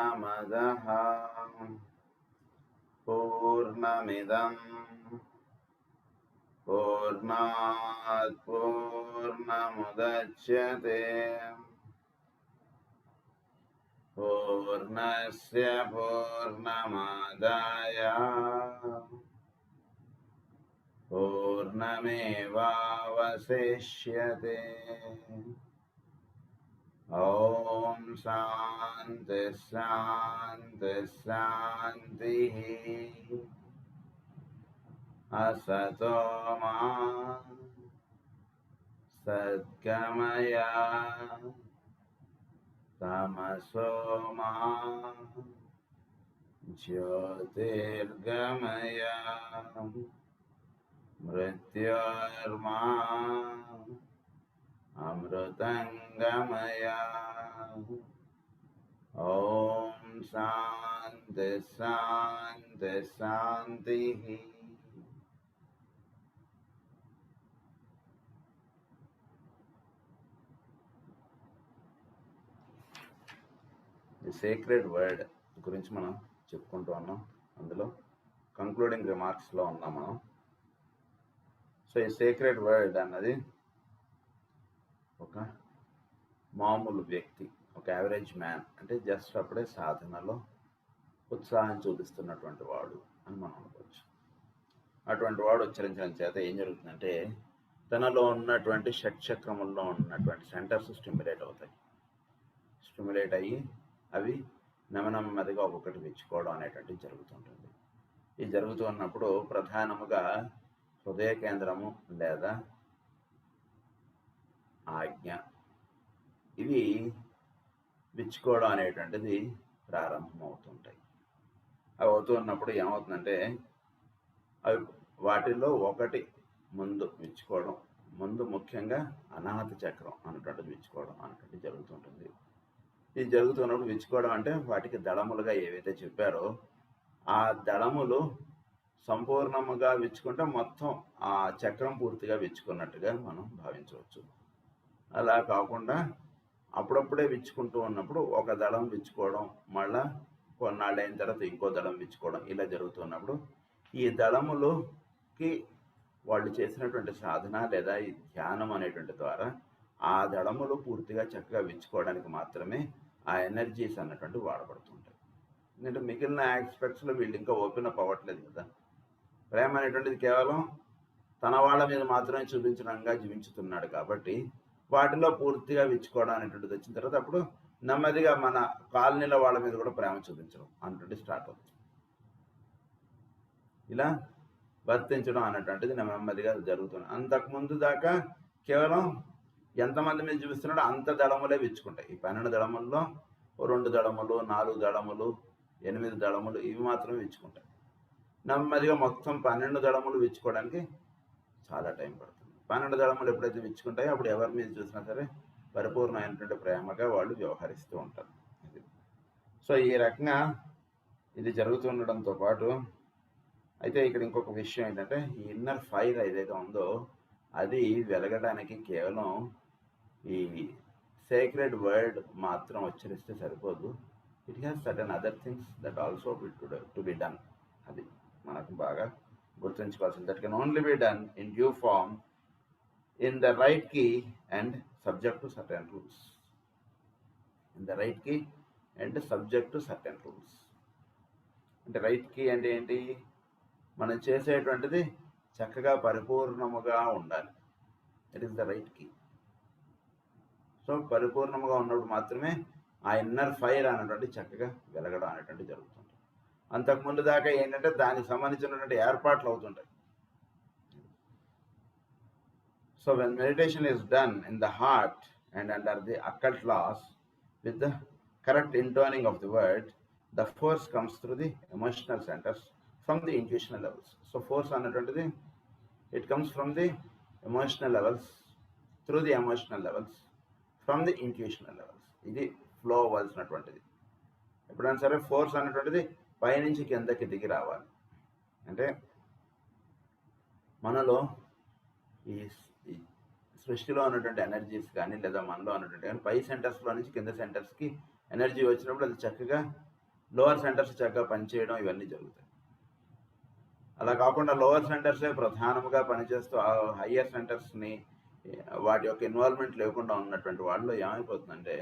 పూర్ణమదః పూర్ణమిదం పూర్ణాత్ పూర్ణముదచ్యతే పూర్ణస్య పూర్ణమాదాయ పూర్ణమేవావశిష్యతే. ఓం శాంతి శాంతి శాంతి. అసతో మా సద్గమయ తమసో మా జ్యోతిర్గమయ మృత్యోర్మా అమృతంగమయ. ఓం శాంతి శాంతి శాంతి. ది సీక్రెట్ వర్డ్ గురించి మనం చెప్పుకుంటూ ఉన్నాం. అందులో కంక్లూడింగ్ రిమార్క్స్లో ఉన్నాం మనం. సో ఈ సీక్రెట్ వర్డ్ అన్నది ఒక మామూలు వ్యక్తి, ఒక యావరేజ్ మ్యాన్, అంటే జస్ట్ అప్పుడే సాధనలో ఉత్సాహం చూపిస్తున్నటువంటి వాడు అని మనం అనుకోవచ్చు. అటువంటి వాడు ఉచ్చరించడం చేత ఏం జరుగుతుందంటే తనలో ఉన్నటువంటి షట్చక్రముల్లో ఉన్నటువంటి సెంటర్స్ స్టిమ్యులేట్ అవుతాయి. స్టిమ్యులేట్ అయ్యి అవి నెమ్మదిగా ఒక్కొక్కటి విచ్చుకోవడం అనేటువంటిది జరుగుతుంటుంది. ఇది జరుగుతూ ఉన్నప్పుడు ప్రధానముగా హృదయ కేంద్రము లేదా ఆజ్ఞ ఇవి విచ్చుకోవడం అనేటువంటిది ప్రారంభమవుతుంటాయి. అవి అవుతూ ఉన్నప్పుడు ఏమవుతుందంటే అవి వాటిల్లో ఒకటి ముందు విచ్చుకోవడం, ముందు ముఖ్యంగా అనాహత చక్రం అన్నటువంటిది విచ్చుకోవడం అనేటువంటిది జరుగుతుంటుంది. ఇది జరుగుతున్నప్పుడు విచ్చుకోవడం అంటే వాటికి దళములుగా ఏవైతే చెప్పారో ఆ దళములు సంపూర్ణముగా విచ్చుకుంటే మొత్తం ఆ చక్రం పూర్తిగా విచ్చుకున్నట్టుగా మనం భావించవచ్చు. అలా కాకుండా అప్పుడప్పుడే విచ్చుకుంటూ ఉన్నప్పుడు ఒక దళం విచ్చుకోవడం, మళ్ళా కొన్నాళ్ళు అయిన తర్వాత ఇంకో దళం విచ్చుకోవడం, ఇలా జరుగుతున్నప్పుడు ఈ దళములకి వాళ్ళు చేసినటువంటి సాధన లేదా ఈ ధ్యానం అనేటువంటి ద్వారా ఆ దళములు పూర్తిగా చక్కగా విచ్చుకోవడానికి మాత్రమే ఆ ఎనర్జీస్ అన్నటువంటి వాడబడుతుంటాయి. ఎందుకంటే మిగిలిన ఆస్పెక్ట్స్లో వీళ్ళు ఇంకా ఓపెన్ అప్ అవ్వట్లేదు కదా. ప్రేమ అనేటువంటిది కేవలం తన వాళ్ళ మీద మాత్రమే చూపించడంగా జీవించుతున్నాడు కాబట్టి వాటిలో పూర్తిగా విచ్చుకోవడం అనేటువంటిది వచ్చిన తర్వాత అప్పుడు నెమ్మదిగా మన కాలనీలో వాళ్ళ మీద కూడా ప్రేమ చూపించడం అనేటువంటి స్టార్ట్ అవుతుంది. ఇలా వర్తించడం అనేటువంటిది నెమ్మదిగా జరుగుతుంది. అంతకుముందు దాకా కేవలం ఎంతమంది మీద చూపిస్తున్నాడో అంత దళములే విచ్చుకుంటాయి. ఈ 12 దళముల్లో 2 దళములు, 4 దళములు, 8 దళములు ఇవి మాత్రమే విచ్చుకుంటాయి. నెమ్మదిగా మొత్తం 12 దళములు విచ్చుకోవడానికి చాలా టైం పడుతుంది. 12 దళములు ఎప్పుడైతే విచ్చుకుంటాయో అప్పుడు ఎవరి మీద చూసినా సరే పరిపూర్ణమైనటువంటి ప్రేమగా వాళ్ళు వ్యవహరిస్తూ ఉంటారు. సో ఈ రకంగా ఇది జరుగుతుండడంతో పాటు అయితే ఇక్కడ ఇంకొక విషయం ఏంటంటే ఈ ఇన్నర్ ఫైర్ ఏదైతే ఉందో అది వెలగడానికి కేవలం ఈ సేక్రెడ్ వర్డ్ మాత్రం ఉచ్చరిస్తే సరిపోదు. It has certain other things that also to be done. అది మనకు బాగా గుర్తుంచుకోవాల్సింది. That can only be done in due form in the right key and subject to certain rules. In the right key and subject to certain rules. అంటే right key అంటే ఏంటి? మనం చేసేటువంటిది చక్కగా పరిపూర్ణముగా ఉండాలి. It is the right key. So పరిపూర్ణముగా ఉన్నప్పుడు మాత్రమే ఆ ఇన్నర్ ఫైర్ అనేటువంటి చక్కగా వెలగడం అనేటువంటి జరుగుతుంది. అంతకుముందు దాకా ఏంటంటే దానికి సంబంధించినటువంటి ఏర్పాట్లు అవుతుంటాయి. So when meditation is done in the heart and under the occult laws with the correct intoning of the word, the force comes through the emotional centers from the intuitional levels. So force అనేటువంటిది it comes from the emotional levels, through the emotional levels, from the intuitional levels. ఇది flow అవ్వాల్సినటువంటిది. ఎప్పుడైనా సరే force అనేటువంటిది పైనుంచి కిందకి దిగి రావాలి. అంటే మనలో ఈ సృష్టిలో ఉన్నటువంటి ఎనర్జీస్ కానీ లేదా మనలో ఉన్నటువంటి కానీ పై సెంటర్స్లో నుంచి కింద సెంటర్స్కి ఎనర్జీ వచ్చినప్పుడు అది చక్కగా లోవర్ సెంటర్స్ చక్కగా పనిచేయడం ఇవన్నీ జరుగుతాయి. అలా కాకుండా లోవర్ సెంటర్సే ప్రధానముగా పనిచేస్తూ హయ్యర్ సెంటర్స్ని వాటి యొక్క ఇన్వాల్వ్మెంట్ లేకుండా ఉన్నటువంటి వాళ్ళు ఏమైపోతుందంటే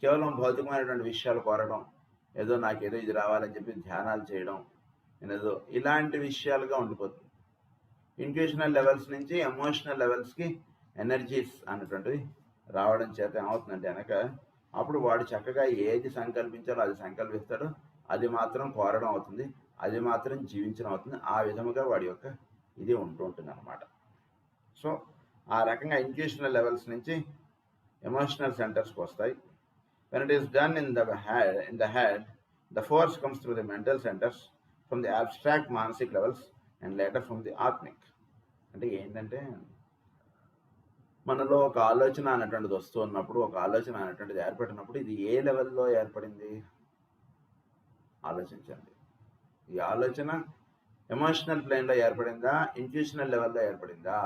కేవలం భౌతికమైనటువంటి విషయాలు కోరడం, ఏదో నాకేదో ఇది రావాలని చెప్పి ధ్యానాలు చేయడం, ఏదో ఇలాంటి విషయాలుగా ఉండిపోతుంది. ఇంట్యూషనల్ లెవెల్స్ నుంచి ఎమోషనల్ లెవెల్స్కి ఎనర్జీస్ అన్నటువంటివి రావడం చేత ఏమవుతుందంటే కనుక అప్పుడు వాడు చక్కగా ఏది సంకల్పించాలో అది సంకల్పిస్తాడు, అది మాత్రం కోరడం అవుతుంది, అది మాత్రం జీవించడం అవుతుంది. ఆ విధముగా వాడి యొక్క ఇది ఉంటూ ఉంటుంది అన్నమాట. సో ఆ రకంగా ఇంట్యూషనల్ లెవెల్స్ నుంచి ఎమోషనల్ సెంటర్స్కి వస్తాయి. When it is done in the head, the force comes through the mental centers from the abstract manasic levels and later from the atmic. అంటే ఏంటంటే మనలో ఒక ఆలోచన అనేటువంటిది వస్తూ ఉన్నప్పుడు, ఒక ఆలోచన అనేటువంటిది ఏర్పడినప్పుడు ఇది ఏ లెవెల్లో ఏర్పడింది ఆలోచించండి. ఈ ఆలోచన ఎమోషనల్ ప్లేన్లో ఏర్పడిందా, ఇంట్యూషనల్ లెవెల్లో ఏర్పడిందా?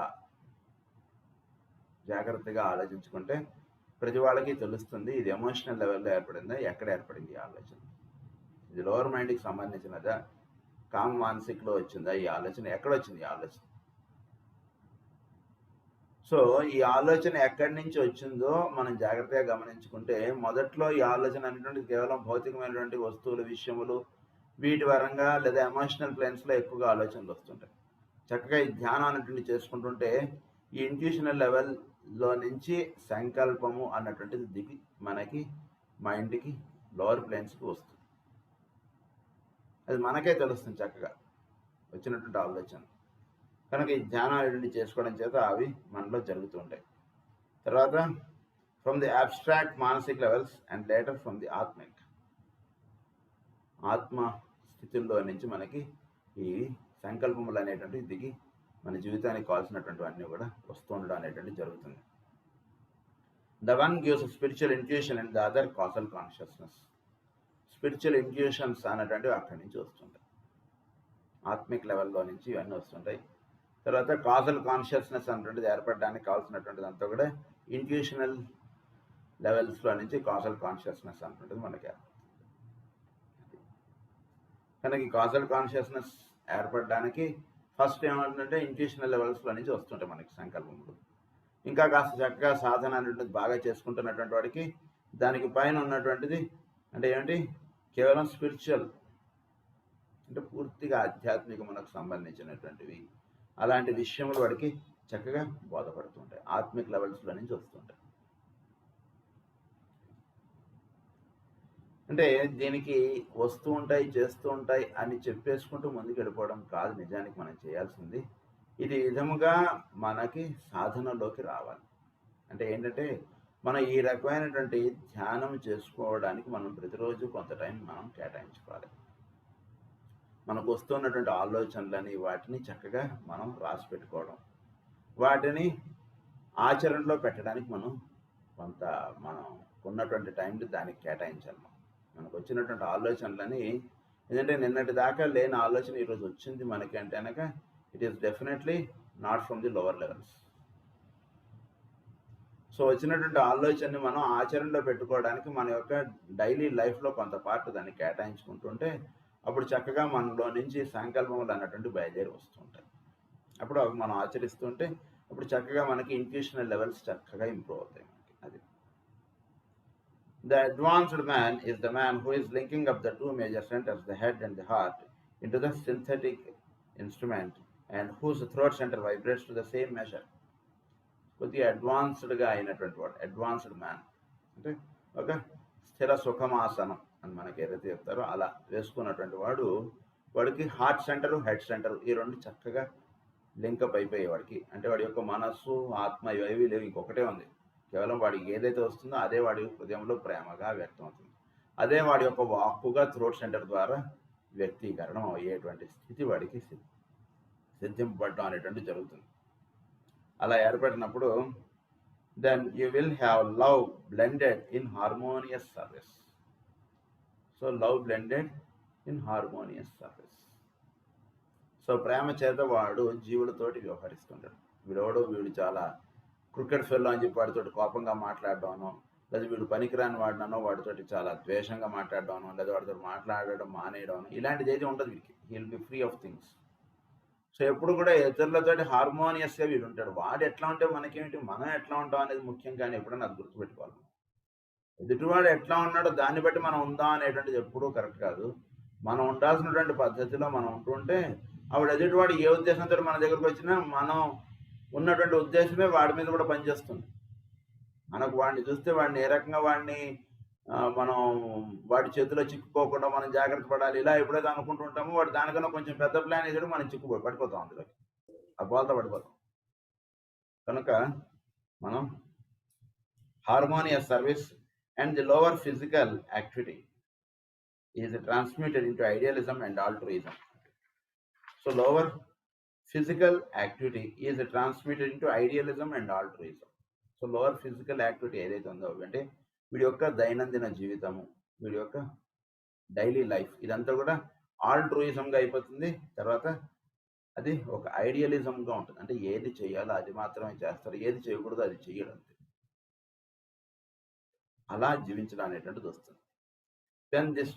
జాగ్రత్తగా ఆలోచించుకుంటే ప్రతి వాళ్ళకి తెలుస్తుంది ఇది ఎమోషనల్ లెవెల్లో ఏర్పడిందా, ఎక్కడ ఏర్పడింది ఈ ఆలోచన. ఇది లోవర్ మైండ్కి సంబంధించినదా, కామ మానసిక్లో వచ్చిందా ఈ ఆలోచన, ఎక్కడ వచ్చింది ఈ ఆలోచన. సో ఈ ఆలోచన ఎక్కడి నుంచి వచ్చిందో మనం జాగ్రత్తగా గమనించుకుంటే మొదట్లో ఈ ఆలోచన అనేటువంటిది కేవలం భౌతికమైనటువంటి వస్తువులు, విషయములు వీటి పరంగా లేదా ఎమోషనల్ ప్లేన్స్లో ఎక్కువగా ఆలోచనలు వస్తుంటాయి. చక్కగా ఈ ధ్యానం అనేటువంటి చేసుకుంటుంటే ఈ ఇంట్యూషనల్ లెవెల్లో నుంచి సంకల్పము అన్నటువంటిది దిగి మనకి మైండ్కి లోవర్ ప్లేన్స్కి వస్తుంది. అది మనకే తెలుస్తుంది చక్కగా వచ్చినటువంటి ఆలోచన. కనుక ఈ ధ్యానం అనేటువంటి చేసుకోవడం చేత అవి మనలో జరుగుతూ ఉంటాయి. తర్వాత ఫ్రమ్ ది అబ్స్ట్రాక్ట్ మానసిక్ levels and later from the ఆత్మిక్, ఆత్మ స్థితుల్లో నుంచి మనకి ఈ సంకల్పములు అనేటువంటివి దిగి మన జీవితానికి కావాల్సినటువంటివన్నీ కూడా వస్తూ ఉండడం అనేటువంటిది జరుగుతుంది. The one gives spiritual intuition and the other castle consciousness. Spiritual intuitions అనేటువంటివి అక్కడి నుంచి వస్తుంటాయి, ఆత్మిక్ లెవెల్లో నుంచి ఇవన్నీ వస్తుంటాయి. తర్వాత కాజల్ కాన్షియస్నెస్ అనేటువంటిది ఏర్పడడానికి కావాల్సినటువంటిది అంతా కూడా ఇంట్యూషనల్ లెవెల్స్లో నుంచి కాజల్ కాన్షియస్నెస్ అనేటువంటిది మనకి ఏర్పడుతుంది. కనుక ఈ కాజల్ కాన్షియస్నెస్ ఏర్పడడానికి ఫస్ట్ ఏమంటుందంటే ఇంట్యూషనల్ లెవెల్స్లో నుంచి వస్తుంటాయి మనకి సంకల్పములు. ఇంకా కాస్త చక్కగా సాధన అనేటువంటిది బాగా చేసుకుంటున్నటువంటి వాడికి దానికి పైన ఉన్నటువంటిది అంటే ఏమిటి, కేవలం స్పిరిచువల్ అంటే పూర్తిగా ఆధ్యాత్మికమునకు సంబంధించినటువంటివి అలాంటి విషయములు వాడికి చక్కగా బోధపడుతుంటాయి, ఆత్మిక్ లెవెల్స్లో నుంచి వస్తుంటాయి. అంటే దీనికి వస్తూ ఉంటాయి, చేస్తూ ఉంటాయి అని చెప్పేసుకుంటూ ముందుకు వెళ్ళిపోవడం కాదు నిజానికి మనం చేయాల్సింది. ఇది విధముగా మనకి సాధనలోకి రావాలి. అంటే ఏంటంటే మనం ఈ రకమైనటువంటి ధ్యానం చేసుకోవడానికి మనం ప్రతిరోజు కొంత టైం మనం కేటాయించుకోవాలి. మనకు వస్తున్నటువంటి ఆలోచనలని వాటిని చక్కగా మనం రాసి పెట్టుకోవడం, వాటిని ఆచరణలో పెట్టడానికి కొంత మనం ఉన్నటువంటి టైంని దానికి కేటాయించాలి. మనకు వచ్చినటువంటి ఆలోచనలని ఎందుకంటే నిన్నటి దాకా లేని ఆలోచన ఈరోజు వచ్చింది మనకి అంటే కనుక it is definitely not from the lower levels. So వచ్చినటువంటి ఆలోచనని మనం ఆచరణలో పెట్టుకోవడానికి మన యొక్క డైలీ లైఫ్లో కొంత పార్ట్ దాన్ని కేటాయించుకుంటుంటే అప్పుడు చక్కగా మనలో నుంచి సంకల్పములు అన్నటువంటి బయలుదేరి వస్తుంటాయి. అప్పుడు అవి మనం ఆచరిస్తుంటే అప్పుడు చక్కగా మనకి ఇంట్యూషనల్ లెవెల్స్ చక్కగా ఇంప్రూవ్ అవుతాయి మనకి. అది The advanced man is the man who is linking up the two major centers, the head and the heart, into the synthetic instrument and whose throat center vibrates to the same measure. కొద్దిగా అడ్వాన్స్డ్గా అయినటువంటి వాడు advanced man అంటే ఒక స్థిర సుఖమాసనం అని మనకి ఏదైతే చెప్తారో అలా వేసుకున్నటువంటి వాడికి హార్ట్ సెంటరు హెడ్ సెంటరు ఈ రెండు చక్కగా లింకప్ అయిపోయాయి వాడికి. అంటే వాడి యొక్క మనస్సు ఆత్మ ఇవి లేవు, ఇంకొకటే ఉంది. కేవలం వాడికి ఏదైతే వస్తుందో అదే వాడి హృదయంలో ప్రేమగా వ్యక్తం అవుతుంది, అదే వాడి యొక్క వాక్కుగా థ్రోట్ సెంటర్ ద్వారా వ్యక్తీకరణం అయ్యేటువంటి స్థితి వాడికి సిద్ధింపబడడం అనేటువంటి జరుగుతుంది. అలా ఏర్పడినప్పుడు then you will have love blended in harmonious service. So love blended in harmonious service. So ప్రేమ చేత వాడు జీవులతోటి వ్యవహరిస్తుంటాడు. వీడు చాలా క్రికెట్ ఫెల్లో అని చెప్పి వాడితో కోపంగా మాట్లాడడం, లేదా వీడు పనికిరాని వాడినో వాడితోటి చాలా ద్వేషంగా మాట్లాడడం లేదా వాడితో మాట్లాడడం మానేయడం ఇలాంటిది ఏది ఉండదు వీడికి. He will be free of things. So ఎప్పుడు కూడా ఇతరులతోటి హార్మోనియస్గా వీడు ఉంటాడు. వాడు ఎట్లా ఉంటే మనకేమిటి, మనం ఎట్లా ఉంటాం అనేది ముఖ్యం, కానీ ఎప్పుడైనా అది గుర్తుపెట్టుకోవాలి. ఎదుటివాడు ఎట్లా ఉన్నాడో దాన్ని బట్టి మనం ఉందాం అనేటువంటిది ఎప్పుడూ కరెక్ట్ కాదు. మనం ఉండాల్సినటువంటి పద్ధతిలో మనం ఉంటుంటే ఆవిడ ఎదుటివాడు ఏ ఉద్దేశంతో మన దగ్గరకు వచ్చినా మనం ఉన్నటువంటి ఉద్దేశమే వాడి మీద కూడా పనిచేస్తుంది. మనకు వాడిని చూస్తే వాడిని ఏ రకంగా వాడిని మనం వాడి చేతిలో చిక్కుకోకుండా మనం జాగ్రత్త పడాలి, ఇలా ఎప్పుడైతే అనుకుంటుంటామో వాడు దానికన్నా కొంచెం పెద్ద ప్లాన్ వేసాడు, మనం పడిపోతాం అందులోకి, ఆ బాల్తో పడిపోతాం. కనుక మనం harmonious service and the lower physical activity is transmuted into idealism and altruism. So lower physical activity is transmuted into idealism and altruism. So lower physical activity ఏదైతే ఉందో అంటే వీడి యొక్క దైనందిన జీవితము, వీడి యొక్క డైలీ లైఫ్ ఇదంతా కూడా ఆల్ట్రూయిజంగా అయిపోతుంది. తర్వాత అది ఒక ఐడియలిజంగా ఉంటుంది. అంటే ఏది చేయాలో అది మాత్రమే చేస్తారు, ఏది చేయకూడదు అది చేయడం, అలా జీవించడం అనేటువంటిది వస్తుంది. దెన్ దిస్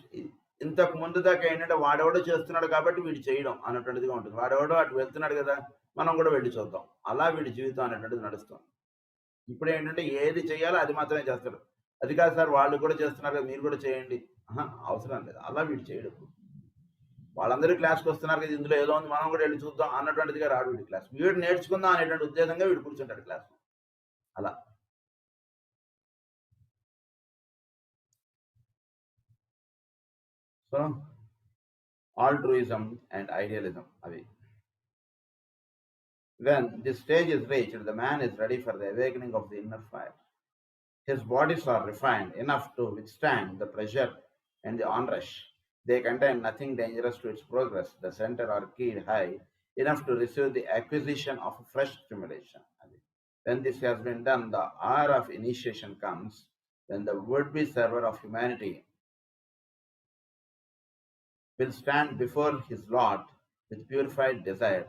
ఇంతకు ముందు దాకా ఏంటంటే వాడెవడో చేస్తున్నాడు కాబట్టి వీడు చేయడం అన్నటువంటిదిగా ఉంటుంది. వాడెవడో అటు వెళ్తున్నాడు కదా మనం కూడా వెళ్ళి చూద్దాం, అలా వీడి జీవితం అనేటువంటిది నడుస్తుంది. ఇప్పుడు ఏంటంటే ఏది చేయాలో అది మాత్రమే చేస్తాడు. అది కాదు సార్ వాళ్ళు కూడా చేస్తున్నారు కదా మీరు కూడా చేయండి, అవసరం లేదు, అలా వీడు చేయడం. వాళ్ళందరూ క్లాస్కి వస్తున్నారు కదా ఇందులో ఏదో ఉంది మనం కూడా వెళ్ళి చూద్దాం అన్నటువంటిదిగా రాడు వీడి క్లాస్. వీడు నేర్చుకుందాం అనేటువంటి ఉద్దేశంగా వీడు కూర్చుంటాడు క్లాస్లో. అలా so altruism and idealism avi. When this stage is reached, the man is ready for the awakening of the inner fire. His bodies are refined enough to withstand the pressure and the onrush. They contain nothing dangerous to its progress. The center are keyed high enough to receive the acquisition of fresh stimulation. When this has been done, the hour of initiation comes, when the would-be server of humanity will stand before his Lord with purified desire,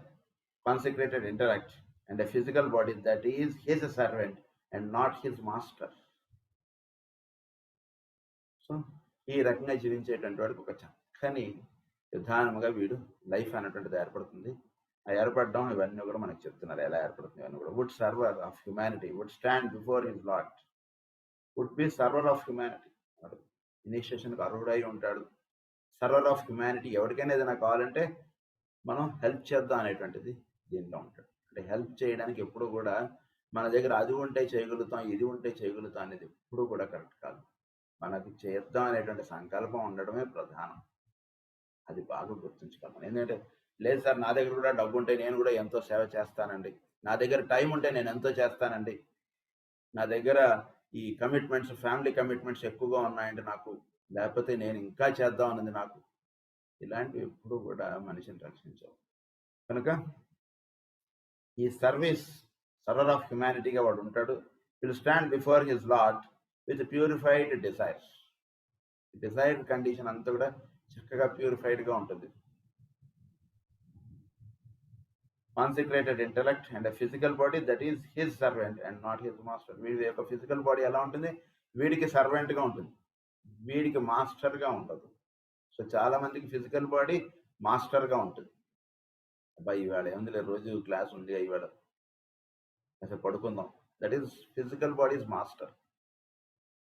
consecrated intellect, and a physical body that is his servant and not his master. So ఈ రకంగా జీవించేటువంటి వాడికి ఒక చక్కని విధానముగా వీడు life అనేటువంటిది ఏర్పడుతుంది. ఆ ఏర్పడడం ఇవన్నీ కూడా మనకు చెప్తున్నారు ఎలా ఏర్పడుతుంది ఇవన్నీ కూడా. Would server of humanity would stand before his lord, would be server of humanity. ఇనిషియేషన్కి అర్హుడై ఉంటాడు. సర్వర్ ఆఫ్ హ్యుమానిటీ, ఎవరికైనా ఏదైనా కావాలంటే మనం హెల్ప్ చేద్దాం అనేటువంటిది దీనిలో ఉంటాడు. అంటే హెల్ప్ చేయడానికి ఎప్పుడు కూడా మన దగ్గర అది ఉంటే చేయగలుగుతాం ఇది ఉంటే చేయగలుగుతాం అనేది ఎప్పుడు కూడా కరెక్ట్ కాదు. మనకి చేద్దాం అనేటువంటి సంకల్పం ఉండడమే ప్రధానం. అది బాగా గుర్తుంచుకోవాలి. ఎందుకంటే లేదు సార్ నా దగ్గర కూడా డబ్బు ఉంటే నేను కూడా ఎంతో సేవ చేస్తానండి, నా దగ్గర టైం ఉంటే నేను ఎంతో చేస్తానండి, నా దగ్గర ఈ కమిట్మెంట్స్ ఫ్యామిలీ కమిట్మెంట్స్ ఎక్కువగా ఉన్నాయండి నాకు, లేకపోతే నేను ఇంకా చేద్దాం అన్నది నాకు, ఇలాంటివి ఎప్పుడు కూడా మనిషిని రక్షించవు. కనుక ఈ సర్వర్ ఆఫ్ హ్యుమానిటీగా వాడు ఉంటాడు. Will stand before his lord with purified desires. Desired condition అంతా కూడా చక్కగా ప్యూరిఫైడ్గా ఉంటుంది. Consecrated intellect and physical body that is his servant and not his master. వీడి యొక్క ఫిజికల్ బాడీ ఎలా ఉంటుంది, వీడికి సర్వెంట్గా ఉంటుంది, వీడికి మాస్టర్గా ఉండదు. సో చాలా మందికి ఫిజికల్ బాడీ మాస్టర్గా ఉంటుంది. అబ్బాయి ఇవాళ ఏముంది రోజు క్లాస్ ఉంది ఇవాళ అసలు పడుకుందాం, that is physical body is master.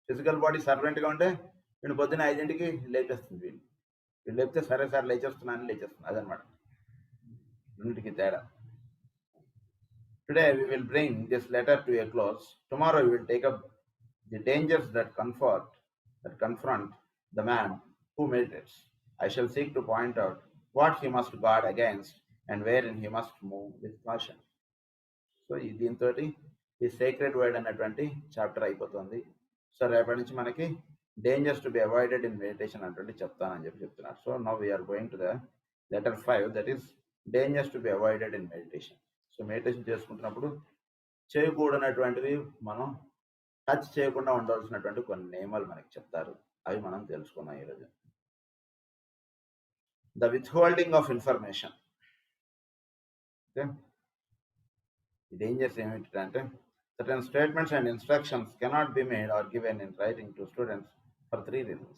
Physical body సర్వెంట్గా ఉంటే వీడు పొద్దున్న 5ంటికి లేపేస్తుంది, వీడు లేపితే సరే సార్ లేచేస్తున్నాను లేచేస్తుంది, అదనమాట రెండింటికి తేడా. Today we will bring this letter to a close. Tomorrow we will take up the dangers that confront the man who meditates. I shall seek to point out what he must guard against and wherein he must move with caution. So దీంతో ఈ secret word అనేటువంటి chapter అయిపోతుంది. సో రేపటి నుంచి మనకి dangers to be avoided in meditation అనేటువంటి చెప్తానని చెప్తున్నారు. So now we're going to the letter 5, that is dangers to be avoided in meditation. So meditation చేసుకుంటున్నప్పుడు చేయకూడనటువంటివి, మనం టచ్ చేయకుండా ఉండవలసినటువంటి కొన్ని నియమాలు మనకి చెప్తారు, అవి మనం తెలుసుకున్నాం ఈరోజు. The withholding of information. Okay, dangers ఏమిటంటే Certain statements and instructions cannot be made or given in writing to students for 3 reasons.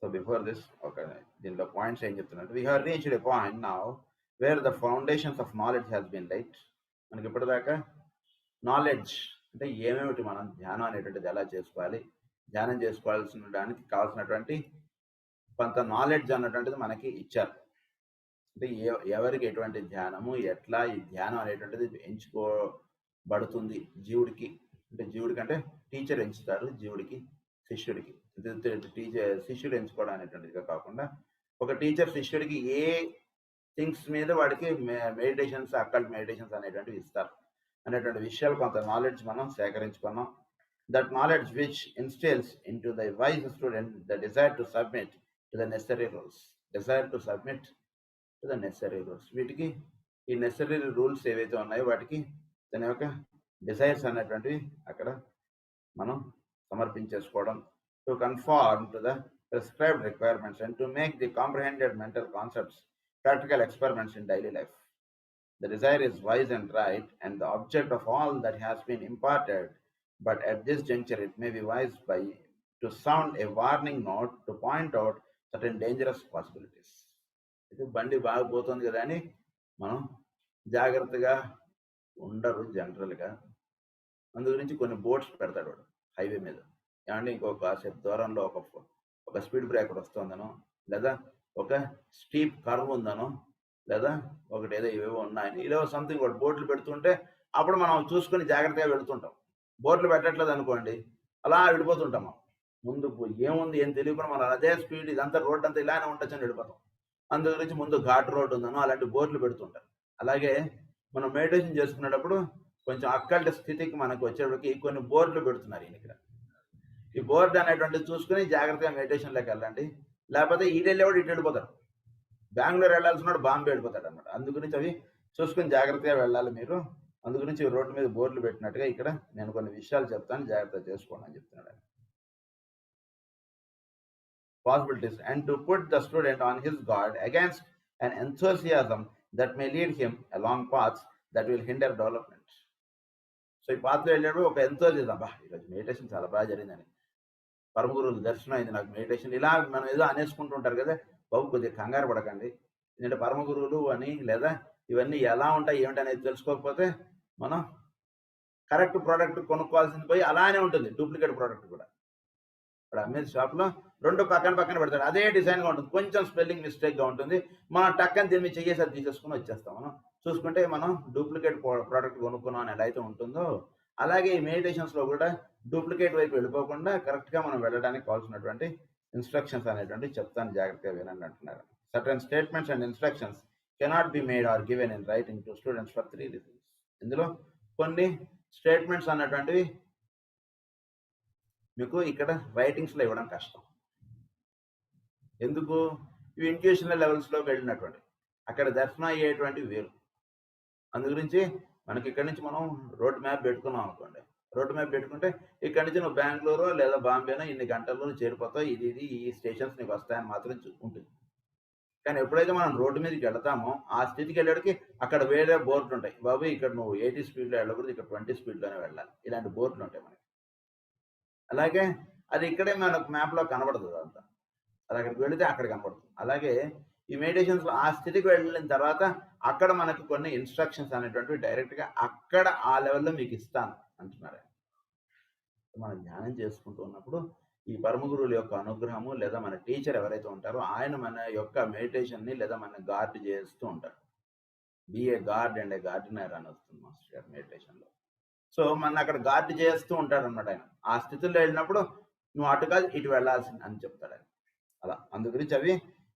So before this, okay, దీనిలో పాయింట్స్ ఏం చెప్తున్నట్టు we have reached a point now where the foundations of knowledge has been laid. మనకి ఇప్పటిదాకా knowledge అంటే ఏమేమిటి మనం ధ్యానం అనేటువంటిది ఎలా చేసుకోవాలి, ధ్యానం చేసుకోవాల్సిన దానికి కావాల్సినటువంటి కొంత నాలెడ్జ్ అన్నటువంటిది మనకి ఇచ్చారు. అంటే ఎవరికి ఎటువంటి ధ్యానము, ఎట్లా ఈ ధ్యానం అనేటువంటిది ఎంచుకోబడుతుంది జీవుడికి. అంటే జీవుడికి అంటే టీచర్ ఎంచుతారు జీవుడికి, శిష్యుడికి. శిష్యుడు ఎంచుకోవడం అనేటువంటిదిగా కాకుండా ఒక టీచర్ శిష్యుడికి ఏ థింగ్స్ మీద వాడికి మెడిటేషన్స్, అక్కల్ట్ మెడిటేషన్స్ అనేటువంటివి ఇస్తారు అనేటువంటి విషయాలు కొంత నాలెడ్జ్ మనం సేకరించుకున్నాం. That knowledge which instils into the wise student the desire to submit to the necessary rules. Desire to submit to the necessary rules. వీటికి ఈ నెసరీ రూల్స్ ఏవైతే ఉన్నాయో వాటికి దాని యొక్క డిజైర్స్ అనేటువంటివి అక్కడ మనం సమర్పించేసుకోవడం. To conform to the prescribed requirements and to make the comprehended mental concepts practical experiments in daily life. The desire is wise and right and the object of all that has been imparted, but at this juncture it may be wise to sound a warning note to point out certain dangerous possibilities. ఇది బండి బాగా పోతుంది కదా అని మనం జాగ్రత్తగా ఉండరు జనరల్గా. అందు గురించి కొన్ని బోర్డ్స్ పెడతాడు వాడు హైవే మీద. ఏమంటే ఇంకొక దూరంలో ఒక స్పీడ్ బ్రేకర్ వస్తుందనో, లేదా ఒక స్టీప్ కర్వ్ ఉందనో, లేదా ఒకటి ఏదో ఇవేవో ఉన్నాయని ఇలా సంథింగ్ ఒకటి బోర్డులు పెడుతుంటే అప్పుడు మనం చూసుకొని జాగ్రత్తగా వెళుతుంటాం. బోర్డులు పెట్టట్లేదు అనుకోండి, అలా వెళ్ళిపోతుంటాం. ముందు ఏముంది ఏం తెలియకుండా మనం అదే స్పీడ్, ఇదంతా రోడ్ అంతా ఇలానే ఉండొచ్చని వెళ్ళిపోతాం. అందు గురించి ముందు ఘాట్ రోడ్ ఉందనో అలాంటి బోర్డులు పెడుతుంటారు. అలాగే మనం మెడిటేషన్ చేసుకునేటప్పుడు కొంచెం అక్కల్ట్ స్థితికి మనకు వచ్చేటప్పటికి కొన్ని బోర్డులు పెడుతున్నారు ఈయన ఇక్కడ. ఈ బోర్డు అనేటువంటిది చూసుకుని జాగ్రత్తగా మెడిటేషన్లోకి వెళ్ళండి. లేకపోతే ఈడు వెళ్ళేవాడు ఇటు వెళ్ళిపోతాడు. బెంగళూరు వెళ్ళాల్సినాడు బాంబే వెళ్ళిపోతాడు అనమాట. అందు గురించి అవి చూసుకుని జాగ్రత్తగా వెళ్ళాలి మీరు. అందు గురించి రోడ్డు మీద బోర్డులు పెట్టినట్టుగా ఇక్కడ నేను కొన్ని విషయాలు చెప్తాను, జాగ్రత్తగా చేసుకోండి అని చెప్తున్నాడు. Possibilities and to put the student on his guard against an enthusiasm that may lead him along paths that will hinder development. So ఈ పాత్రలో వెళ్ళాడు ఒక ఎంతోసిజం, బా ఈరోజు మెడిటేషన్ చాలా బాగా జరిగిందని, పరమ గురువులు దర్శనం అయింది నాకు, మెడిటేషన్, ఇలా మనం ఏదో అనేసుకుంటూ ఉంటారు కదా. బాబు కొద్దిగా కంగారు పడకండి, ఎందుకంటే పరమ గురువులు అని లేదా ఇవన్నీ ఎలా ఉంటాయి ఏమిటి అనేది తెలుసుకోకపోతే మనం కరెక్ట్ ప్రోడక్ట్ కొనుక్కోవాల్సింది పోయి అలానే ఉంటుంది డూప్లికేట్ ప్రోడక్ట్ కూడా. ఇప్పుడు అమ్మే షాప్లో రెండు పక్కన పెడతాడు, అదే డిజైన్గా ఉంటుంది, కొంచెం స్పెల్లింగ్ మిస్టేక్గా ఉంటుంది, మనం టక్కని దీన్ని చెయ్యేసరి తీసేసుకుని వచ్చేస్తాం. మనం చూసుకుంటే మనం డూప్లికేట్ ప్రోడక్ట్ కొనుక్కున్నాం అని ఎలా అయితే ఉంటుందో అలాగే ఈ మెడిటేషన్స్లో కూడా డూప్లికేట్ వైపు వెళ్ళిపోకుండా కరెక్ట్గా మనం వెళ్ళడానికి కావాల్సినటువంటి ఇన్స్ట్రక్షన్స్ అనేటువంటి చెప్తాను, జాగ్రత్తగా వినండి అంటున్నారు. Certain statements and instructions cannot be made or given in writing to students for 3 reasons. ఇందులో కొన్ని స్టేట్మెంట్స్ అన్నటువంటివి మీకు ఇక్కడ రైటింగ్స్లో ఇవ్వడం కష్టం. ఎందుకు? ఇవి ఇంట్యూషనల్ లెవెల్స్లోకి వెళ్ళినటువంటి, అక్కడ దర్శనం అయ్యేటువంటి వేరు. అందు గురించి మనకి ఇక్కడి నుంచి మనం రోడ్ మ్యాప్ పెట్టుకున్నాం అనుకోండి, రోడ్ మ్యాప్ పెట్టుకుంటే ఇక్కడి నుంచి నువ్వు బెంగళూరు లేదా బాంబేనో ఇన్ని గంటల్లో చేరిపోతావు, ఇది ఈ స్టేషన్స్ నీకు వస్తాయని మాత్రం ఉంటుంది. కానీ ఎప్పుడైతే మనం రోడ్డు మీదకి వెళతామో ఆ స్థితికి వెళ్ళేటికి అక్కడ వేరే బోర్డులు ఉంటాయి, బాబు ఇక్కడ నువ్వు 80 స్పీడ్లో వెళ్ళకూడదు, ఇక్కడ 20 స్పీడ్లోనే వెళ్ళాలి, ఇలాంటి బోర్డులు ఉంటాయి మనకి. అలాగే అది ఇక్కడే మనకు మ్యాప్లో కనబడదు, అంతా అది అక్కడికి వెళితే అక్కడ కనబడుతుంది. అలాగే ఈ మెడిటేషన్స్లో ఆ స్థితికి వెళ్ళిన తర్వాత అక్కడ మనకు కొన్ని ఇన్స్ట్రక్షన్స్ అనేటువంటివి డైరెక్ట్గా అక్కడ ఆ లెవెల్లో మీకు ఇస్తాను అంటున్నారు. మనం ధ్యానం చేసుకుంటూ ఉన్నప్పుడు ఈ పరమ గురువుల యొక్క అనుగ్రహము లేదా మన టీచర్ ఎవరైతే ఉంటారో ఆయన మన యొక్క మెడిటేషన్ని లేదా మన గార్డ్ చేస్తూ ఉంటారు. Be a guard and a gardener అని వస్తుంది మాస్టర్ గారు మెడిటేషన్లో. సో మన అక్కడ గార్డ్ చేస్తూ ఉంటాడు అనమాట ఆయన. ఆ స్థితిలో వెళ్ళినప్పుడు నువ్వు అటు కాదు ఇటు వెళ్ళాల్సింది అని చెప్తాడు ఆయన. అలా అందు గురించి అవి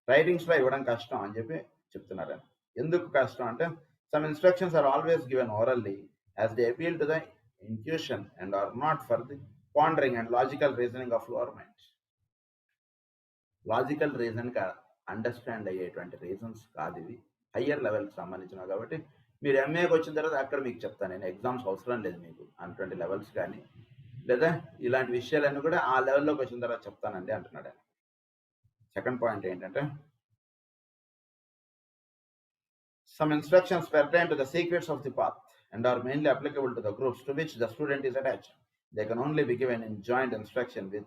రైటింగ్స్లో ఇవ్వడం కష్టం అని చెప్పి చెప్తున్నారు ఆయన. ఎందుకు కష్టం అంటే some instructions are always given orally as they appeal to the intuition and are not for the pondering and logical reasoning of lower mind. Logical reason understand అయ్యేటువంటి రీజన్స్ కాదు ఇవి, హయ్యర్ లెవెల్కి సంబంధించినవి. కాబట్టి మీరు ఎంఏకి వచ్చిన తర్వాత అక్కడ మీకు చెప్తాను నేను, ఎగ్జామ్స్ అవసరం లేదు మీకు అటువంటి లెవెల్స్ కానీ లేదా ఇలాంటి విషయాలన్నీ కూడా ఆ లెవెల్లోకి వచ్చిన తర్వాత చెప్తానండి అంటున్నాడు ఆయన. సెకండ్ పాయింట్ ఏంటంటే Some instructions pertain to the secrets of the path and are mainly applicable to the groups to which the student is attached. They can only be given in joint instruction with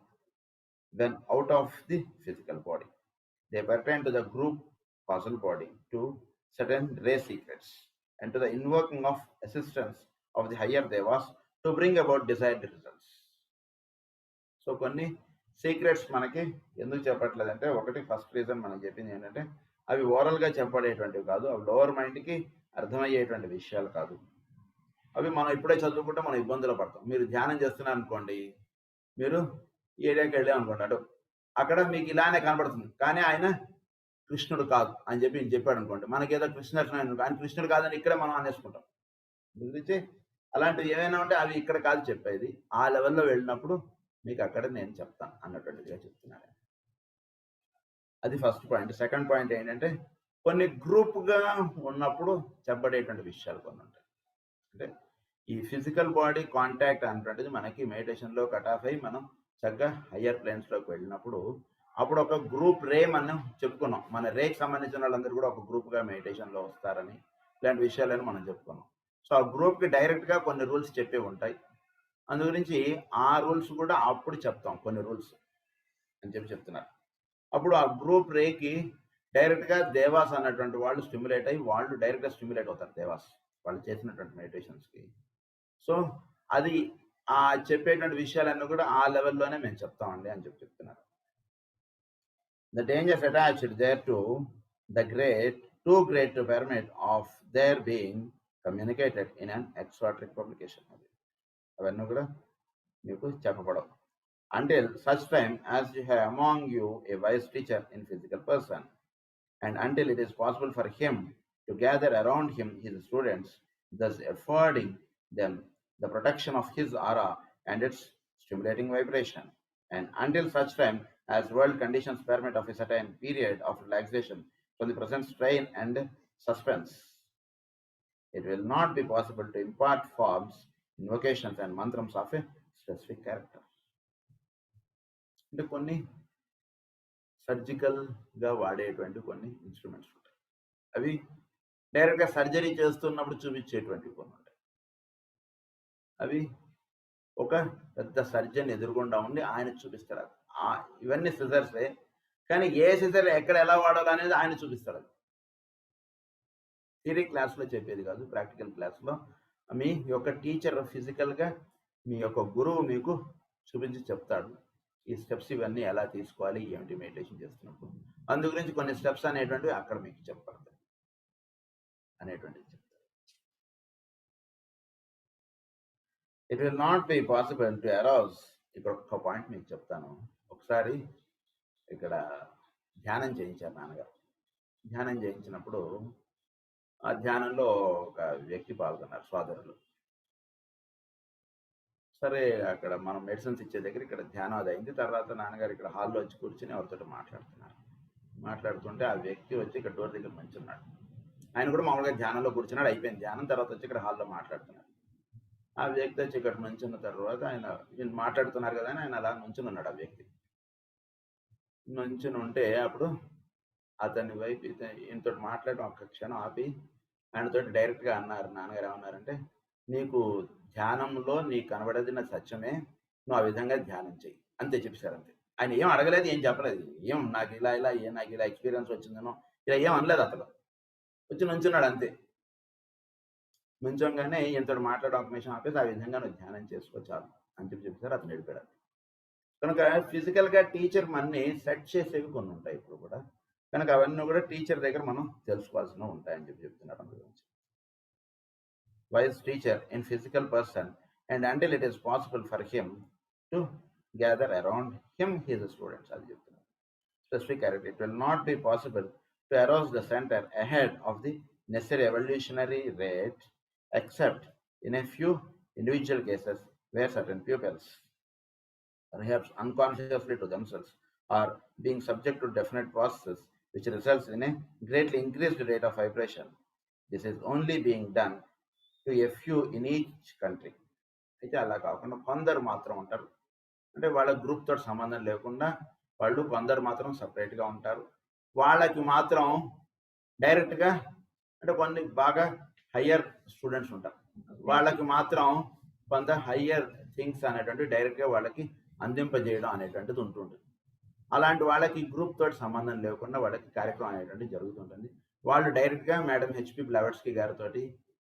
when out of the physical body. They pertain to the group causal body, to certain ray secrets, and to the invoking of assistance of the higher devas to bring about desired results. So కొన్ని secrets మనకి ఎందుకు చెప్పట్లేదంటే, ఒకటి first reason మనం చెప్పింది ఏంటంటే, అవి ఓరల్గా చెప్పబడేటువంటివి కాదు, అవి లోవర్ మైండ్కి అర్థమయ్యేటువంటి విషయాలు కాదు. అవి మనం ఇప్పుడే చదువుకుంటే మనం ఇబ్బందులు పడతాం. మీరు ధ్యానం చేస్తున్నారు అనుకోండి, మీరు ఏరియాకి వెళ్ళాం అనుకోండి, అటు అక్కడ మీకు ఇలానే కనబడుతుంది, కానీ ఆయన కృష్ణుడు కాదు అని చెప్పి చెప్పాడు అనుకోండి, మనకేదో కృష్ణదర్శనం ఆయన కృష్ణుడు కాదని ఇక్కడే మనం అనేసుకుంటాం. గురించి అలాంటివి ఏమైనా ఉంటే అవి ఇక్కడ కాదు చెప్పేది, ఆ లెవెల్లో వెళ్ళినప్పుడు మీకు అక్కడ నేను చెప్తాను అన్నటువంటిదిగా చెప్తున్నాను. అది ఫస్ట్ పాయింట్. సెకండ్ పాయింట్ ఏంటంటే, కొన్ని గ్రూప్గా ఉన్నప్పుడు చెప్పబడేటువంటి విషయాలు కొన్ని ఉంటాయి. అంటే ఈ ఫిజికల్ బాడీ కాంటాక్ట్ అనేటువంటిది మనకి మెడిటేషన్లో కట్ ఆఫ్ అయ్యి మనం చక్కగా హయ్యర్ ప్లేన్స్లోకి వెళ్ళినప్పుడు అప్పుడు ఒక గ్రూప్ రే మనం చెప్పుకున్నాం. మన రేకి సంబంధించిన వాళ్ళందరూ కూడా ఒక గ్రూప్గా మెడిటేషన్లో వస్తారని, ఇలాంటి విషయాలను మనం చెప్పుకున్నాం. సో ఆ గ్రూప్కి డైరెక్ట్గా కొన్ని రూల్స్ చెప్పే ఉంటాయి. అందు గురించి ఆ రూల్స్ కూడా అప్పుడు చెప్తాం, కొన్ని రూల్స్ అని చెప్పి చెప్తున్నారు. అప్పుడు ఆ గ్రూప్ రేకి డైరెక్ట్గా దేవాస్ అన్నటువంటి వాళ్ళు స్టిమ్యులేట్ అయ్యి వాళ్ళు డైరెక్ట్గా స్టిమ్యులేట్ అవుతారు దేవాస్ వాళ్ళు చేసినటువంటి మెడిటేషన్స్కి. సో అది ఆ చెప్పేటువంటి విషయాలన్నీ కూడా ఆ లెవెల్లోనే మేము చెప్తామండి అని చెప్పి చెప్తున్నారు. The dangers attached thereto, the great, too great to permit of their being communicated in an exotic publication. అవన్నీ కూడా మీకు చెప్పబడవు. Until such time as you have among you a wise teacher in physical person, and until it is possible for him to gather around him his students, thus affording them the protection of his aura and its stimulating vibration, and until such time as world conditions permit of a certain period of relaxation from the present strain and suspense, it will not be possible to impart forms, invocations and mantrams of a specific character. అంటే కొన్ని సర్జికల్గా వాడేటువంటి కొన్ని instruments ఉంటాయి, అవి డైరెక్ట్గా surgery చేస్తున్నప్పుడు చూపించేటువంటివి కొన్ని ఉంటాయి. అవి ఒక పెద్ద సర్జన్ ఎదురుగుండా ఉండి ఆయన చూపిస్తాడు. ఇవన్నీ సిజర్సే, కానీ ఏ సిజర్ ఎక్కడ ఎలా వాడాలి అనేది ఆయన చూపిస్తాడు. థియరీ క్లాస్లో చెప్పేది కాదు, ప్రాక్టికల్ క్లాస్లో మీ యొక్క టీచర్ ఫిజికల్గా మీ యొక్క గురువు మీకు చూపించి చెప్తాడు, ఈ స్టెప్స్ ఇవన్నీ ఎలా తీసుకోవాలి, ఏమిటి మెడిటేషన్ చేస్తున్నప్పుడు. అందు గురించి కొన్ని స్టెప్స్ అనేటువంటివి అక్కడ మీకు చెప్పబడతాయి అనేటువంటిది చెప్తారు. It will not be possible to arouse. ఇక్కడ ఒక పాయింట్ మీకు చెప్తాను. ఒకసారి ఇక్కడ ధ్యానం చేయించారు నాన్నగారు. ధ్యానం చేయించినప్పుడు ఆ ధ్యానంలో ఒక వ్యక్తి పాల్గొన్నారు, సోదరులు. సరే అక్కడ మనం మెడిసిన్స్ ఇచ్చే దగ్గర ఇక్కడ ధ్యానం అది అయింది. తర్వాత నాన్నగారు ఇక్కడ హాల్లో వచ్చి కూర్చొని ఎవరితో మాట్లాడుతుంటే ఆ వ్యక్తి వచ్చి ఇక్కడ డోర్ దగ్గర మంచున్నాడు. ఆయన కూడా మామూలుగా ధ్యానంలో కూర్చున్నాడు, అయిపోయింది ధ్యానం. తర్వాత వచ్చి ఇక్కడ హాల్లో మాట్లాడుతున్నాడు. ఆ వ్యక్తి వచ్చి ఇక్కడ నుంచున్న తర్వాత ఆయన వీళ్ళు మాట్లాడుతున్నారు కదా అని ఆయన అలా నుంచుని ఉన్నాడు. ఆ వ్యక్తి నుంచుని ఉంటే అప్పుడు అతని వైపు ఈయనతో మాట్లాడడం ఒక్క క్షణం ఆపి ఆయనతో డైరెక్ట్గా అన్నారు. నాన్నగారు ఏమన్నారంటే, నీకు ధ్యానంలో నీకు కనబడేది సత్యమే, నువ్వు ఆ విధంగా ధ్యానం చెయ్యి అంతే చెప్పారు. అంతే. ఆయన ఏం అడగలేదు, ఏం చెప్పలేదు, ఏం నాకు ఇలా ఎక్స్పీరియన్స్ వచ్చిందనో ఇలా ఏం అనలేదు. అతను వచ్చి నుంచున్నాడు అంతే. నుంచోగానే ఈయనతో మాట్లాడడం ఒక నిమిషం ఆపేసి ఆ విధంగా నువ్వు ధ్యానం చేసుకోవచ్చాను అని చెప్పారు. అతను వెళ్ళిపోయాడు. కనుక ఫిజికల్గా టీచర్ మనని సెట్ చేసేవి కొన్ని ఉంటాయి ఇప్పుడు కూడా. కనుక అవన్నీ కూడా టీచర్ దగ్గర మనం తెలుసుకోవాల్సినవి ఉంటాయని చెప్తున్నారు. అందుగురించి wise teacher in physical person and until it is possible for him to gather around him his students అది చెప్తున్నారు. Specific character. It will not be possible to arouse the centre ahead of the necessary evolutionary rate except in a few individual cases where certain pupils, perhaps unconsciously to themselves, are being subject to definite processes which results in a greatly increased rate of vibration. This is only being done to a few in each country. అయితే అలా కాకుండా కొందరు మాత్రం ఉంటారు, అంటే వాళ్ళ group తోటి సంబంధం లేకుండా వాళ్ళు కొందరు మాత్రం సపరేట్గా ఉంటారు. వాళ్ళకి మాత్రం డైరెక్ట్గా అంటే కొన్ని బాగా హయ్యర్ స్టూడెంట్స్ ఉంటారు, వాళ్ళకి మాత్రం కొంత హయ్యర్ థింగ్స్ అనేటువంటి డైరెక్ట్గా వాళ్ళకి అందింపజేయడం అనేటువంటిది ఉంటుంది. అలాంటి వాళ్ళకి గ్రూప్ తోటి సంబంధం లేకుండా వాళ్ళకి కార్యక్రమం అనేటువంటిది జరుగుతుంటుంది. వాళ్ళు డైరెక్ట్గా మేడం హెచ్పి బ్లవెట్స్కీ గారితో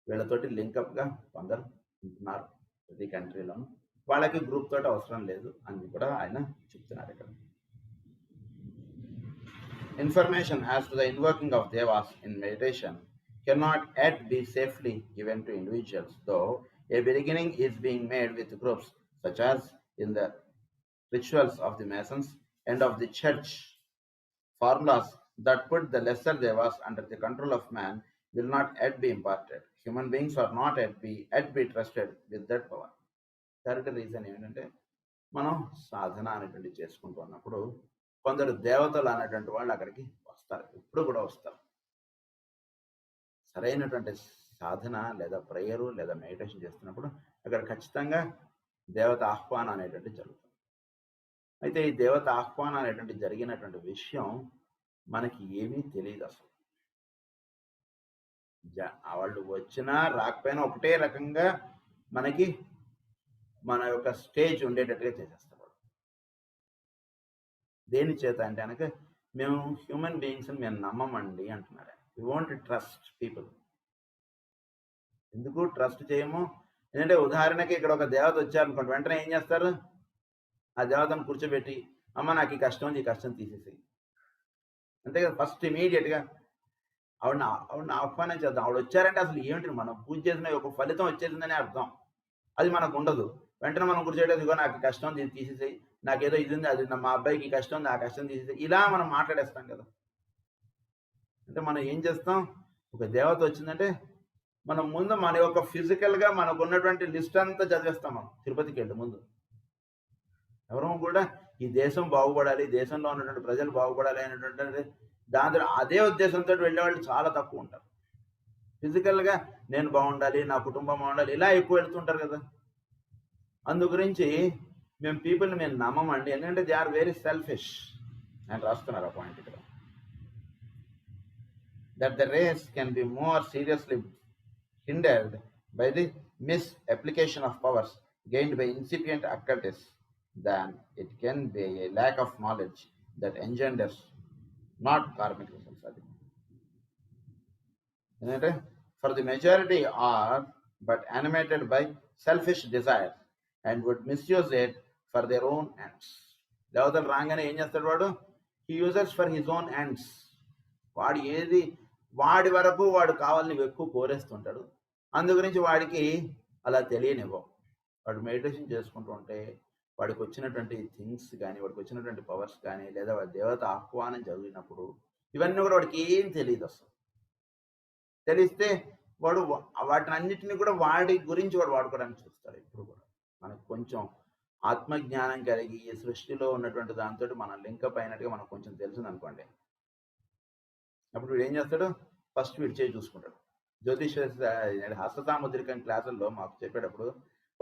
వీళ్ళతోటి లింకప్గా కొందరు ఉంటున్నారు ప్రతి కంట్రీలోను. వాళ్ళకి గ్రూప్ తోటి అవసరం లేదు అని కూడా ఆయన చెప్తున్నారు ఇక్కడ. Information as to the invoking of devas in meditation cannot yet be safely given to individuals, though a beginning is being made with groups, such as in the rituals of the Masons and of the church. Formulas that put the lesser devas under the control of man will not yet be imparted. Human beings are not yet be trusted with that power. Third reason ఏంటంటే మనం సాధన అనేటువంటి చేసుకుంటూ ఉన్నప్పుడు కొందరు దేవతలు అనేటువంటి వాళ్ళు అక్కడికి వస్తారు, ఇప్పుడు కూడా వస్తారు. సరైనటువంటి సాధన లేదా ప్రేయరు లేదా మెడిటేషన్ చేస్తున్నప్పుడు అక్కడ ఖచ్చితంగా దేవత ఆహ్వానం అనేటువంటి జరుగుతుంది. అయితే ఈ దేవత ఆహ్వానం అనేటువంటి జరిగినటువంటి విషయం మనకి ఏమీ తెలియదు అసలు. వాళ్ళు వచ్చినా రాకపోయినా ఒకటే రకంగా మనకి మన యొక్క స్టేజ్ ఉండేటట్టుగా చేసేస్తారు. దేని చేత అంటే కనుక మేము హ్యూమన్ బీయింగ్స్ని మేము నమ్మమండి అంటున్నారు. We won't trust people. ఎందుకు ట్రస్ట్ చేయము? ఎందుకంటే ఉదాహరణకి ఇక్కడ ఒక దేవత వచ్చారనుకోండి, వెంటనే ఏం చేస్తారు? ఆ దేవతను కూర్చోబెట్టి అమ్మ నాకు ఈ కష్టం ఉంది, ఈ కష్టం తీసేసి అంతే కదా. ఫస్ట్ ఇమీడియట్గా ఆవిడని ఆహ్వానం చేద్దాం. ఆవిడ వచ్చారంటే అసలు ఏమిటి, మనం పూజ చేసిన ఒక ఫలితం వచ్చేసిందని అర్థం. అది మనకు ఉండదు. వెంటనే మనం కూర్చోబెట్టి ఇదిగో నాకు కష్టం దీన్ని తీసేసేయి, నాకేదో ఇది ఉంది, అది మా అబ్బాయికి కష్టం ఉంది, ఆ కష్టం తీసేసేయి, ఇలా మనం మాట్లాడేస్తాం కదా. అంటే మనం ఏం చేస్తాం? ఒక దేవత వచ్చిందంటే మనం ముందు మన యొక్క ఫిజికల్గా మనకు ఉన్నటువంటి లిస్ట్ అంతా చదివేస్తాం. మనం తిరుపతికి వెళ్ళి ముందు ఎవరూ కూడా ఈ దేశం బాగుపడాలి, దేశంలో ఉన్నటువంటి ప్రజలు బాగుపడాలి అనేటువంటి దాంతో అదే ఉద్దేశంతో వెళ్ళేవాళ్ళు చాలా తక్కువ ఉంటారు. ఫిజికల్గా నేను బాగుండాలి, నా కుటుంబం బాగుండాలి, ఇలా ఎక్కువ వెళ్తుంటారు కదా. అందు గురించి మేము పీపుల్ని మేము నమ్మమండి, ఎందుకంటే దే ఆర్ వెరీ సెల్ఫిష్ అని రాస్తున్నారు ఆ పాయింట్ ఇక్కడ. That the race can be more seriously hindered by the misapplication of powers gained by incipient occultists than it can be a lack of knowledge that engenders not karmic results. For the majority are but animated by selfish desire and would misuse it for their own ends. దేవతలు రాగానే ఏం చేస్తాడు వాడు? He uses for his own ends. వాడు ఏది వాడి వరకు వాడు కావాలని ఎక్కువ కోరేస్తుంటాడు. అందు గురించి వాడికి అలా తెలియనివ్వం. వాడు మెడిటేషన్ చేసుకుంటూ ఉంటే వాడికి వచ్చినటువంటి థింగ్స్ కానీ, వాడికి వచ్చినటువంటి పవర్స్ కానీ, లేదా వాడి దేవత ఆహ్వానం జరిగినప్పుడు ఇవన్నీ కూడా వాడికి ఏం తెలియదు అసలు. తెలిస్తే వాడు వాటిని అన్నిటిని కూడా వాడి గురించి వాడు వాడుకోవడానికి చూస్తాడు. ఇప్పుడు కూడా మనకు కొంచెం ఆత్మజ్ఞానం కలిగి ఈ సృష్టిలో ఉన్నటువంటి దాంతో మనం లింకప్ అయినట్టుగా మనకు కొంచెం తెలిసింది అనుకోండి, అప్పుడు వీడు ఏం చేస్తాడు? ఫస్ట్ వీడు చేయి చూసుకుంటాడు. జ్యోతిష హస్తసాముద్రికం క్లాసుల్లో మాకు చెప్పేటప్పుడు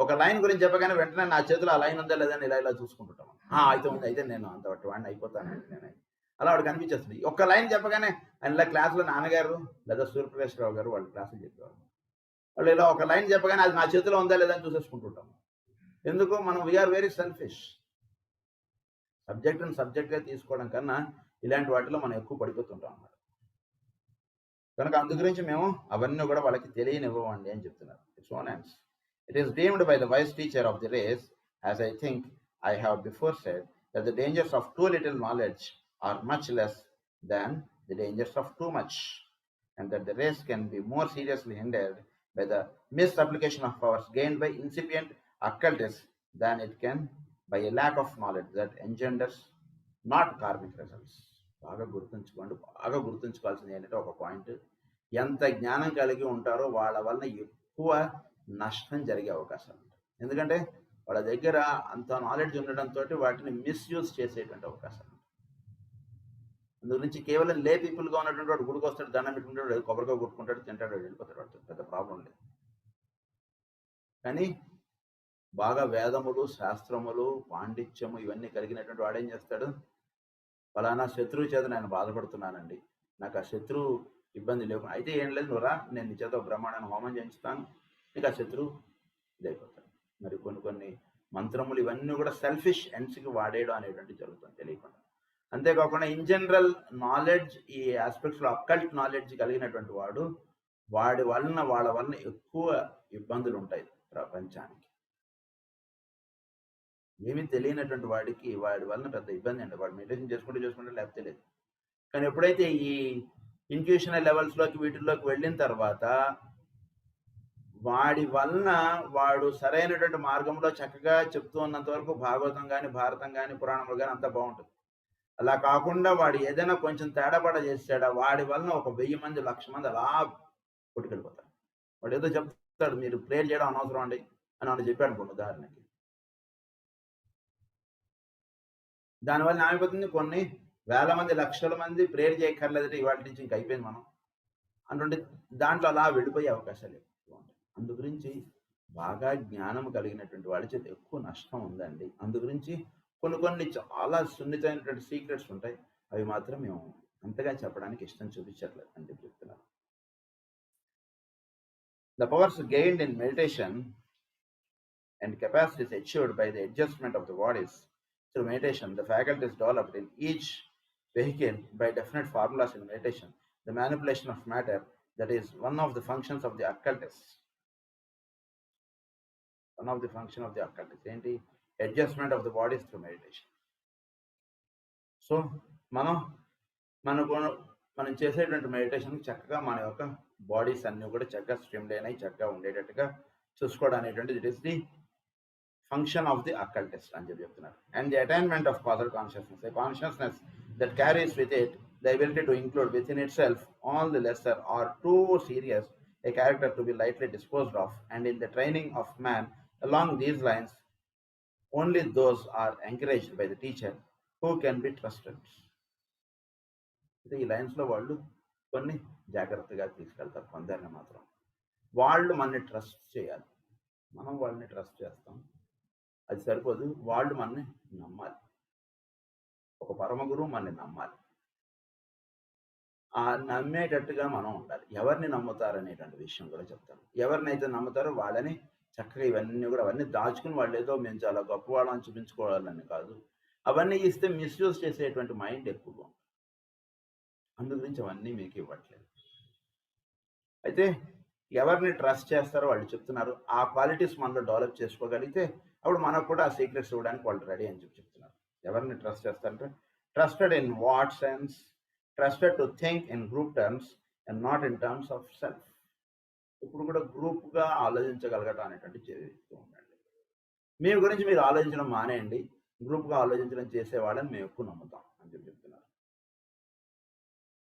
ఒక లైన్ గురించి చెప్పగానే వెంటనే నా చేతిలో ఆ లైన్ ఉందా లేదని ఇలా ఇలా చూసుకుంటుంటాం. అయితే ఉంది, అయితే నేను అంత వాడిని అయిపోతానండి నేను. అలా వాడు కనిపించేస్తుంది. ఒక్క లైన్ చెప్పగానే ఆయన ఇలా క్లాసులో నాన్నగారు లేదా సూర్యప్రకాష్ రావు గారు వాళ్ళు క్లాసులు చెప్పేవాళ్ళు. వాళ్ళు ఇలా ఒక లైన్ చెప్పగానే అది నా చేతిలో ఉందా లేదని చూసేసుకుంటుంటాం. ఎందుకు? మనం వీఆర్ వెరీ సెల్ఫిష్. సబ్జెక్ట్గా తీసుకోవడం కన్నా ఇలాంటి వాటిలో మనం ఎక్కువ పడిపోతుంటాం అన్నమాట. కనుక అందు గురించి మేము అవన్నీ కూడా వాళ్ళకి తెలియనివ్వండి అని చెప్తున్నారు. Its own hands. It is deemed by the wise teacher of the race, as I think I have before said, that the dangers of too little knowledge are much less than the dangers of too much, and that the race can be more seriously hindered by the misapplication of powers gained by incipient occultists than it can by a lack of knowledge that engenders not karmic results. బాగా గుర్తుంచుకోవాల్సింది ఏంటంటే ఒక point, ఎంత జ్ఞానం కలిగి ఉంటారో వాళ్ళ వలన ఎక్కువ నష్టం జరిగే అవకాశాలు ఉంటాయి. ఎందుకంటే వాళ్ళ దగ్గర అంత నాలెడ్జ్ ఉండడంతో వాటిని మిస్యూజ్ చేసేటువంటి అవకాశాలు ఉంటాయి. అందుగురించి కేవలం లే పీపుల్గా ఉన్నటువంటి వాడు గుడికి వస్తాడు, దండం పెట్టుకుంటాడు, కొబ్బరికాయ కొట్టుకుంటాడు, తింటాడు, వెళ్ళిపోతాడు, వాడు పెద్ద ప్రాబ్లం లేదు. కానీ బాగా వేదములు, శాస్త్రములు, పాండిత్యము ఇవన్నీ కలిగినటువంటి వాడు ఏం చేస్తాడు? ఫలానా శత్రువు చేత నేను బాధపడుతున్నానండి, నాకు ఆ శత్రువు ఇబ్బంది లేకుండా. అయితే ఏం లేదు, నువ్వు రా, నేను నీ చేత ఒక బ్రహ్మాండాన్ని హోమం చేయించుతాను, నీకు ఆ శత్రువు ఇదైపోతాడు. మరి కొన్ని మంత్రములు ఇవన్నీ కూడా సెల్ఫిష్ ఎండ్స్కి వాడేయడం అనేటువంటి జరుగుతుంది తెలియకుండా. అంతేకాకుండా ఇన్ జనరల్ నాలెడ్జ్, ఈ ఆస్పెక్ట్స్లో అక్కల్ట్ నాలెడ్జ్ కలిగినటువంటి వాడు, వాళ్ళ వలన ఎక్కువ ఇబ్బందులు ఉంటాయి ప్రపంచానికి. ఏమీ తెలియనటువంటి వాడి వలన పెద్ద ఇబ్బంది అండి. వాడు మెడిటేషన్ చేసుకుంటే లేకపోతే లేదు. కానీ ఎప్పుడైతే ఈ ఇన్ట్యూషనల్ లెవెల్స్లోకి వీటిల్లోకి వెళ్ళిన తర్వాత వాడి వలన వాడు సరైనటువంటి మార్గంలో చక్కగా చెప్తూ ఉన్నంత వరకు భాగవతం కానీ, భారతం కానీ, పురాణములు కానీ అంతా బాగుంటుంది. అలా కాకుండా వాడు ఏదైనా కొంచెం తేడాపడ చేసాడా, వాడి వలన ఒక 1000 మంది 1,00,000 మంది అలా కొట్టుకెళ్ళిపోతారు. వాడు ఏదో చెప్తాడు, మీరు ప్రేయర్ చేయడం అనవసరం అండి అని వాడు చెప్పాడు అనుకోండి ఉదాహరణకి. దానివల్ల ఏమైపోతుంది, కొన్ని వేల మంది 1,00,000 మంది ప్రేయర్ చేయక్కర్లేదంటే ఇవాళ నుంచి ఇంక అయిపోయింది మనం అంటే దాంట్లో అలా వెళ్ళిపోయే అవకాశాలు ఎక్కువ ఉంటాయి. అందు గురించి బాగా జ్ఞానం కలిగినటువంటి వాళ్ళ చేత ఎక్కువ నష్టం ఉందండి. అందు గురించి కొన్ని చాలా సున్నితమైనటువంటి సీక్రెట్స్ ఉంటాయి. అవి మాత్రం మేము అంతగా చెప్పడానికి ఇష్టం చూపించట్లేదు అని చెప్తున్నాను. The powers gained in meditation and capacities achieved by the adjustment of the bodies through meditation, the faculties developed in each vehicle by definite formulas in meditation, the manipulation of matter, that is one of the functions of the occultists. One of the function of the occultists ఏంటి? Adjustment of the bodies through meditation. So మనం చేసేటువంటి meditation చక్కగా మన యొక్క bodies అన్ని కూడా చక్కగా streamline అయ్యి చక్కగా ఉండేటట్టుగా చూసుకోవడం అనేటువంటిది it is the function of the occultist అని చెప్తున్నారు. And the attainment of causal consciousness, a consciousness that carries with it the ability to include within itself all the lesser or too serious a character to be lightly disposed of, and in the training of man along these lines only those are encouraged by the teacher who can be trusted. ఈ లైన్స్లో వాళ్ళు కొన్ని జాగ్రత్తగా తీసుకెళ్తారు. కొందరిని మాత్రం వాళ్ళు మనని ట్రస్ట్ చేయాలి, మనం వాళ్ళని ట్రస్ట్ చేస్తాం, అది సరిపోదు, వాళ్ళు మనని నమ్మాలి. ఒక పరమ గురువు మనని నమ్మాలి, ఆ నమ్మేటట్టుగా మనం ఉండాలి. ఎవరిని నమ్ముతారు అనేటువంటి విషయం కూడా చెప్తారు. ఎవరినైతే నమ్ముతారో వాళ్ళని చక్కగా ఇవన్నీ కూడా అవన్నీ దాచుకుని వాళ్ళు ఏదో మేము చాలా గొప్పవాళ్ళని చూపించుకోవాలని కాదు, అవన్నీ ఇస్తే మిస్యూజ్ చేసేటువంటి మైండ్ ఎక్కువగా ఉంటుంది. అందు గురించి అవన్నీ మీకు ఇవ్వట్లేదు. అయితే ఎవరిని ట్రస్ట్ చేస్తారో వాళ్ళు చెప్తున్నారు. ఆ క్వాలిటీస్ మనలో డెవలప్ చేసుకోగలిగితే అప్పుడు మనకు కూడా ఆ సీక్రెట్స్ ఇవ్వడానికి వాళ్ళు రెడీ అని చెప్తున్నారు. ఎవరిని ట్రస్ట్ చేస్తారంటే trusted in what sense? Trusted to think in group terms and not in terms of self. ఇప్పుడు కూడా గ్రూప్గా ఆలోచించగలగటం అనేటువంటి చేస్తూ ఉండండి. మీ గురించి మీరు ఆలోచించడం మానేయండి, గ్రూప్గా ఆలోచించడం చేసేవాళ్ళని మేము ఎక్కువ నమ్ముతాం అని చెప్తున్నారు.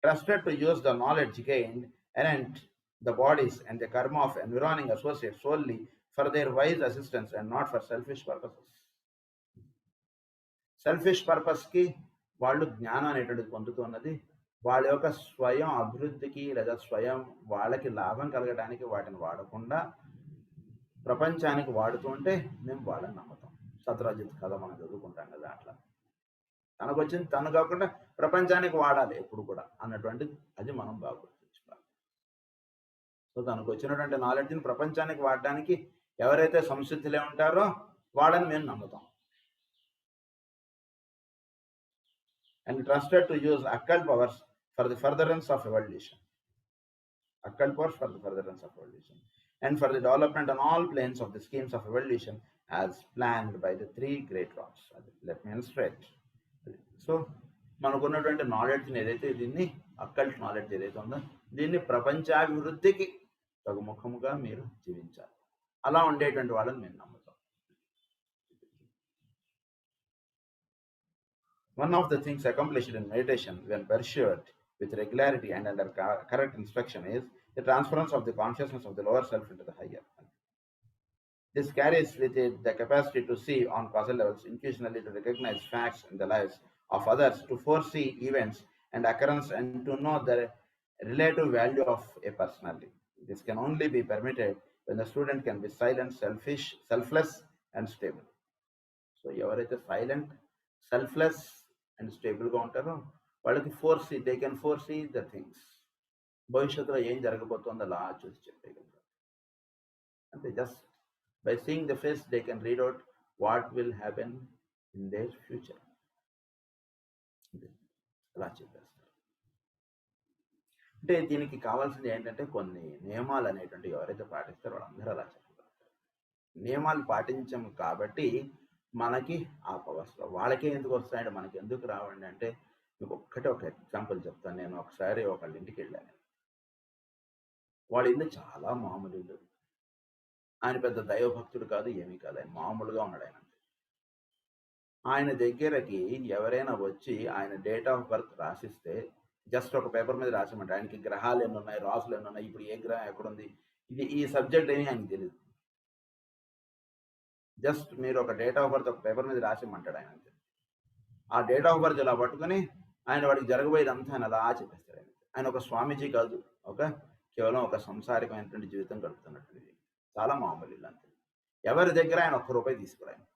Trusted to use the knowledge gained anent the bodies and the karma of environing associates solely for their wise assistance and not for selfish purposes. Selfish పర్పస్కి వాళ్ళు జ్ఞానం అనేటువంటిది పొందుతున్నది వాళ్ళ యొక్క స్వయం అభివృద్ధికి లేదా స్వయం వాళ్ళకి లాభం కలగడానికి వాటిని వాడకుండా ప్రపంచానికి వాడుతూ ఉంటే మేము వాళ్ళని నమ్ముతాం. సత్రాజిత్ కథ మనం చదువుకుంటాం కదా, అట్లా తనకు వచ్చింది తను కాకుండా ప్రపంచానికి వాడాలి ఎప్పుడు కూడా అన్నటువంటి అది మనం బాగా గుర్తుంచుకోవాలి. సో తనకు వచ్చినటువంటి నాలెడ్జ్ని ప్రపంచానికి వాడడానికి ఎవరైతే సంసిద్ధులే ఉంటారో వాళ్ళని మేము నమ్ముతాం. And trusted to use Akkal powers for the furtherance of evolution. Occult powers for the furtherance of evolution and for the development on all planes of the schemes of evolution as planned by the three great lords. Let me illustrate. So మనకున్నటువంటి నాలెడ్జ్ని ఏదైతే దీన్ని occult knowledge ఏదైతే ఉందో దీన్ని ప్రపంచాభివృద్ధికి తగుముఖముగా మీరు జీవించాలి. అలా ఉండేటువంటి వాళ్ళని మేము నమ్ముతాం. One of the things accomplished in meditation when pursued with regularity and under correct instruction is the transference of the consciousness of the lower self into the higher. This carries with it the capacity to see on causal levels, intuitionally to recognize facts in the lives of others, to foresee events and occurrence, and to know the relative value of a personality. This can only be permitted when the student can be silent, selfish, selfless and stable. So ఎవరైతే silent, selfless and stable గా ఉంటారో వాళ్ళకి foresee, they can foresee the things. భవిష్యత్తులో ఏం జరగబోతుందో అలా చూసి చెప్పగలరు. అంటే just by seeing the face they can read out what will happen in their future. అలా చెప్పేస్తారు. అంటే దీనికి కావాల్సింది ఏంటంటే కొన్ని నియమాలు అనేటువంటివి ఎవరైతే పాటిస్తారో వాళ్ళందరూ అలా చెప్పగలుగుతారు. నియమాలు పాటించము కాబట్టి మనకి ఆ పవర్స్ వాళ్ళకే ఎందుకు వస్తాయంటే మనకి ఎందుకు రావండి అంటే, మీకు ఒక ఎగ్జాంపుల్ చెప్తాను. నేను ఒకసారి ఒకళ్ళ ఇంటికి వెళ్ళాను. వాళ్ళ ఇల్లు చాలా మామూలు ఇల్లు. ఆయన పెద్ద దైవభక్తుడు కాదు, ఏమీ కాదు. ఆయన మామూలుగా ఉన్నాడు ఆయన. ఆయన దగ్గరకి ఎవరైనా వచ్చి ఆయన డేట్ ఆఫ్ బర్త్ రాసిస్తే జస్ట్ ఒక పేపర్ మీద రాసిమంటారు. ఆయనకి గ్రహాలు ఎన్ని ఉన్నాయి, రాసులు ఎన్ని ఉన్నాయి, ఇప్పుడు ఏ గ్రహం ఎక్కడుంది, ఈ సబ్జెక్ట్ ఏమీ ఆయనకి తెలియదు. జస్ట్ మీరు ఒక డేట్ ఆఫ్ బర్త్ ఒక పేపర్ మీద రాసిమంటాడు ఆయన. ఆ డేట్ ఆఫ్ బర్త్ ఇలా పట్టుకుని ఆయన వాడికి జరగబోయేదంతా ఆయన అలా చెప్పేస్తాడు. ఆయన ఒక స్వామీజీ కాదు, కేవలం ఒక సంసారికమైనటువంటి జీవితం గడుపుతున్నటువంటి చాలా మామూలు ఇల్లు అంతే. ఎవరి దగ్గర ఆయన ₹1 తీసుకురాయను.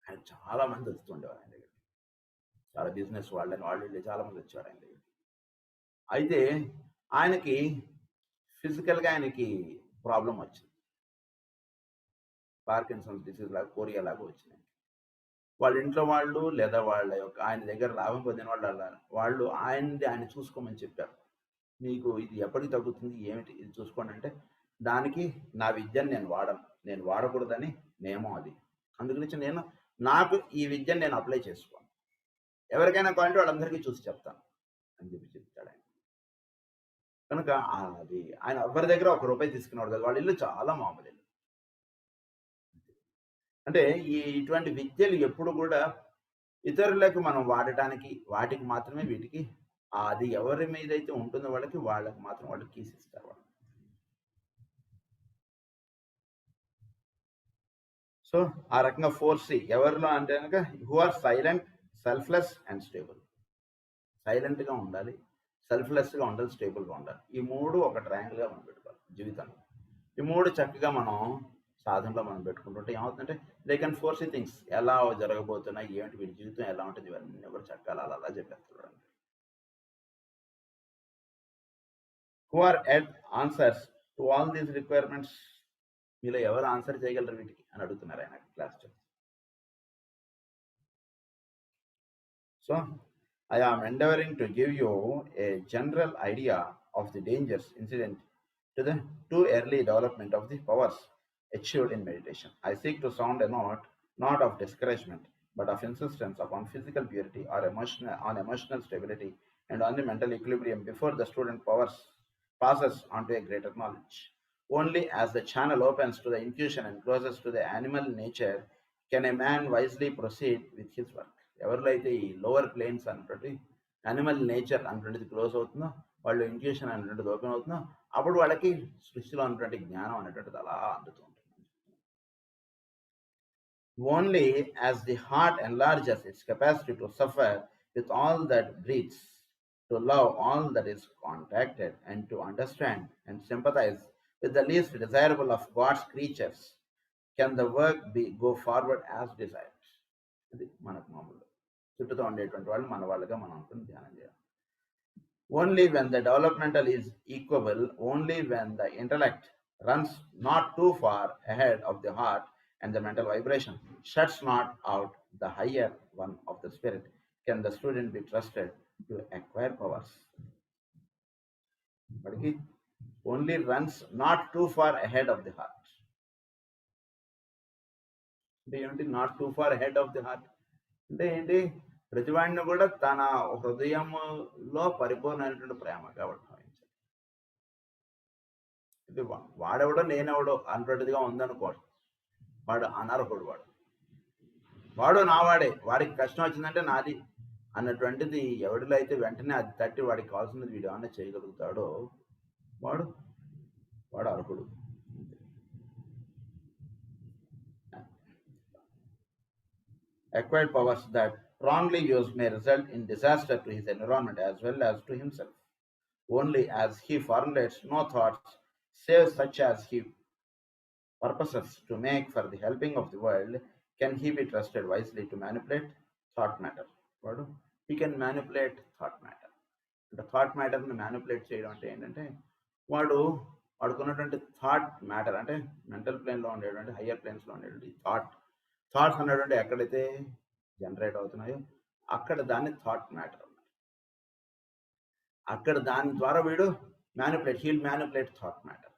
ఆయన చాలా మంది వస్తుండేవారు ఆయన దగ్గర. చాలా బిజినెస్ వాళ్ళు చాలా మంది వచ్చారు ఆయన దగ్గర. అయితే ఆయనకి ఫిజికల్గా ఆయనకి ప్రాబ్లం వచ్చింది. పార్కిన్సన్స్ డిసీజ్ లాగా, కోరియా లాగా వచ్చినాయి. వాళ్ళ ఇంట్లో వాళ్ళు లేదా వాళ్ళ యొక్క ఆయన దగ్గర లాభం పొందిన వాళ్ళు ఆయన చూసుకోమని చెప్పారు. మీకు ఇది ఎప్పటికి తగ్గుతుంది, ఏమిటి ఇది చూసుకోండి అంటే, దానికి నా విద్యను నేను వాడకూడదని నియమం అది. అందుగురించి నాకు ఈ విద్యను నేను అప్లై చేసుకోను. ఎవరికైనా కావాలంటే వాళ్ళందరికీ చూసి చెప్తాను అని చెప్తాడు ఆయన. కనుక అది ఆయన ఎవరి దగ్గర ₹1 తీసుకున్నాడు కదా. వాళ్ళ ఇల్లు చాలా మామూలు ఇల్లు. అంటే ఇటువంటి విద్యలు ఎప్పుడు కూడా ఇతరులకు మనం వాడటానికి వాటికి మాత్రమే, వీటికి అది ఎవరి మీద అయితే ఉంటుందో వాళ్ళకి మాత్రం వాళ్ళు కీసిస్తారు వాళ్ళు. సో ఆ రకంగా 4C ఎవరిలో అంటే కనుక who are silent, selfless and stable. సైలెంట్గా ఉండాలి, సెల్ఫ్లెస్గా ఉండాలి, స్టేబుల్గా ఉండాలి. ఈ 3 ఒక ట్రయాంగిల్గా మనం పెట్టుకోవాలి జీవితంలో. ఈ 3 చక్కగా మనం సాధనలో మనం పెట్టుకుంటుంటే ఏమవుతుందంటే దే కెన్ ఫోర్సీ థింగ్స్ ఎలా జరగబోతున్నాయి, ఏమిటి వీడి జీవితం ఎలా ఉంటుంది, ఇవన్నీ కూడా చక్కగా అలా చెప్పేస్తున్నాడు. Who are at answers to all these requirements. మీలో ఎవరు ఆన్సర్ చేయగలరు వీటికి అని అడుగుతున్నారు ఆయన class. So I am endeavoring to give you a general idea of the dangers incident to the too early development of the powers achieved in meditation. I seek to sound a note not of discouragement, but of insistence upon physical purity or emotional stability and on the mental equilibrium before the student powers passes on to a greater knowledge. Only as the channel opens to the intuition and closes to the animal nature can a man wisely proceed with his work. ఎవరిలో అయితే ఈ lower planes అన్నటువంటి animal nature అన్నటువంటిది close అవుతుందో, వాళ్ళు intuition అనేటువంటిది open అవుతుందో, అప్పుడు వాళ్ళకి సృష్టిలో ఉన్నటువంటి జ్ఞానం అనేటువంటిది అలా అందుతూ ఉంటుంది. Only as the heart enlarges its capacity to suffer with all that breathes, to love all that is contacted, and to understand and sympathize with the least desirable of God's creatures, can the work go forward as desired. ఇది మనకు మామూలు చుట్టూతో ఉండేటువంటి వాళ్ళు మన వాళ్ళగా మనం అనుకుని ధ్యానం చేయాలి. Only when the developmental is equable, only when the intellect runs not too far ahead of the heart and the mental vibration shuts not out the higher one of the spirit, can the student be trusted to acquire powers. But he only runs not too far ahead of the heart. Not too far ahead of the heart అంటే ఏంటి? ప్రతివాడిని కూడా తన హృదయంలో పరిపూర్ణమైనటువంటి ప్రేమ కాబట్టి భావించాలి. ఇది వాడెవడో నేనెవడో అన్నటువంటిదిగా ఉందనుకోడు. వాడు అనర్హుడు. వాడు నావాడే, వాడికి కష్టం వచ్చిందంటే నాది అన్నటువంటిది ఎవడిలో అయితే వెంటనే అది తట్టి వాడికి కావాల్సినది వీడు ఏమన్నా చేయగలుగుతాడో వాడు అర్హుడు. Acquired powers that wrongly used may result in disaster to his environment as well as to himself. Only as he formulates no thoughts save such as he purposes to make for the helping of the world, can he be trusted wisely to manipulate thought matter. He can manipulate thought matter. అంటే thought మ్యాటర్ని manipulate చేయడం అంటే ఏంటంటే వాడుకున్నటువంటి thought matter అంటే mental ప్లేన్లో ఉండేటువంటి higher ప్లేన్స్లో ఉండేటువంటి thoughts అనేటువంటి ఎక్కడైతే జనరేట్ అవుతున్నాయో అక్కడ దాన్ని థాట్ మ్యాటర్ అన్నారు. అక్కడ దాని ద్వారా వీడు హీల్ మ్యానిపులేట్ థాట్ మ్యాటర్.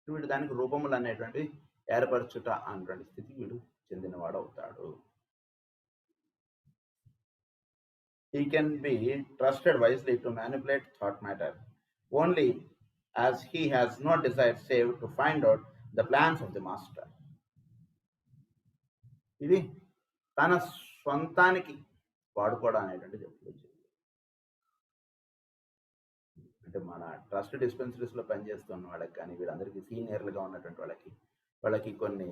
వీడు దానికి రూపములు అనేటువంటి ఏర్పరచుట అనేటువంటి స్థితికి వీడు చెందినవాడు అవుతాడు. He can be trusted wisely to manipulate thought matter only as he has no desire save to find out the plans of the master. ఇది తన స్వంతానికి వాడుకోవడం అనేటువంటిది ఎప్పుడు అంటే మన ట్రస్ట్ డిస్పెన్సరీస్లో పనిచేస్తున్న వాళ్ళకి కానీ వీళ్ళందరికీ సీనియర్లుగా ఉన్నటువంటి వాళ్ళకి కొన్ని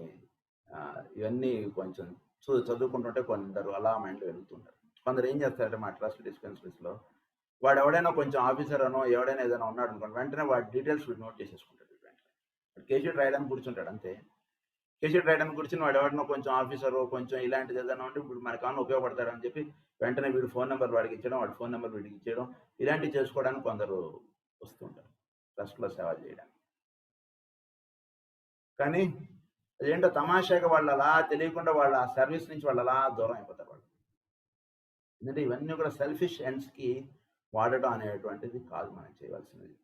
ఇవన్నీ కొంచెం చదువుకుంటుంటే కొందరు అలా మైండ్లో వెళ్తుంటారు. కొందరు ఏం చేస్తారంటే మా ట్రస్ట్ డిస్పెన్సరీస్లో వాడు ఎవడైనా కొంచెం ఆఫీసర్ అనో ఎవడైనా ఏదైనా ఉన్నాడు అనుకోండి, వెంటనే వాడి డీటెయిల్స్ వీడు నోట్ చేసేసుకుంటాడు. వెంటనే కేజీ రాయడానికి కూర్చుంటాడు అంతే. కేజీ రాయడానికి కూర్చుని వాడు ఎవడన్నా కొంచెం ఆఫీసరు కొంచెం ఇలాంటిది ఏదైనా ఉంటే ఇప్పుడు మనకు ఏమన్నా ఉపయోగపడతాడని చెప్పి వెంటనే వీడు ఫోన్ నెంబర్ వాడికి ఇచ్చడం, వాడి ఫోన్ నెంబర్ వీడికి ఇచ్చేయడం, ఇలాంటివి చేసుకోవడానికి కొందరు వస్తుంటారు ట్రస్ట్లో సేవలు చేయడానికి. కానీ అదేంటో తమాషాగా వాళ్ళు అలా తెలియకుండా వాళ్ళ ఆ సర్వీస్ నుంచి వాళ్ళు అలా దూరం అయిపోతారు వాళ్ళు. ఎందుకంటే ఇవన్నీ కూడా సెల్ఫిష్ ఎండ్స్కి వాడటం అనేటువంటిది కాదు మనం చేయవలసినది.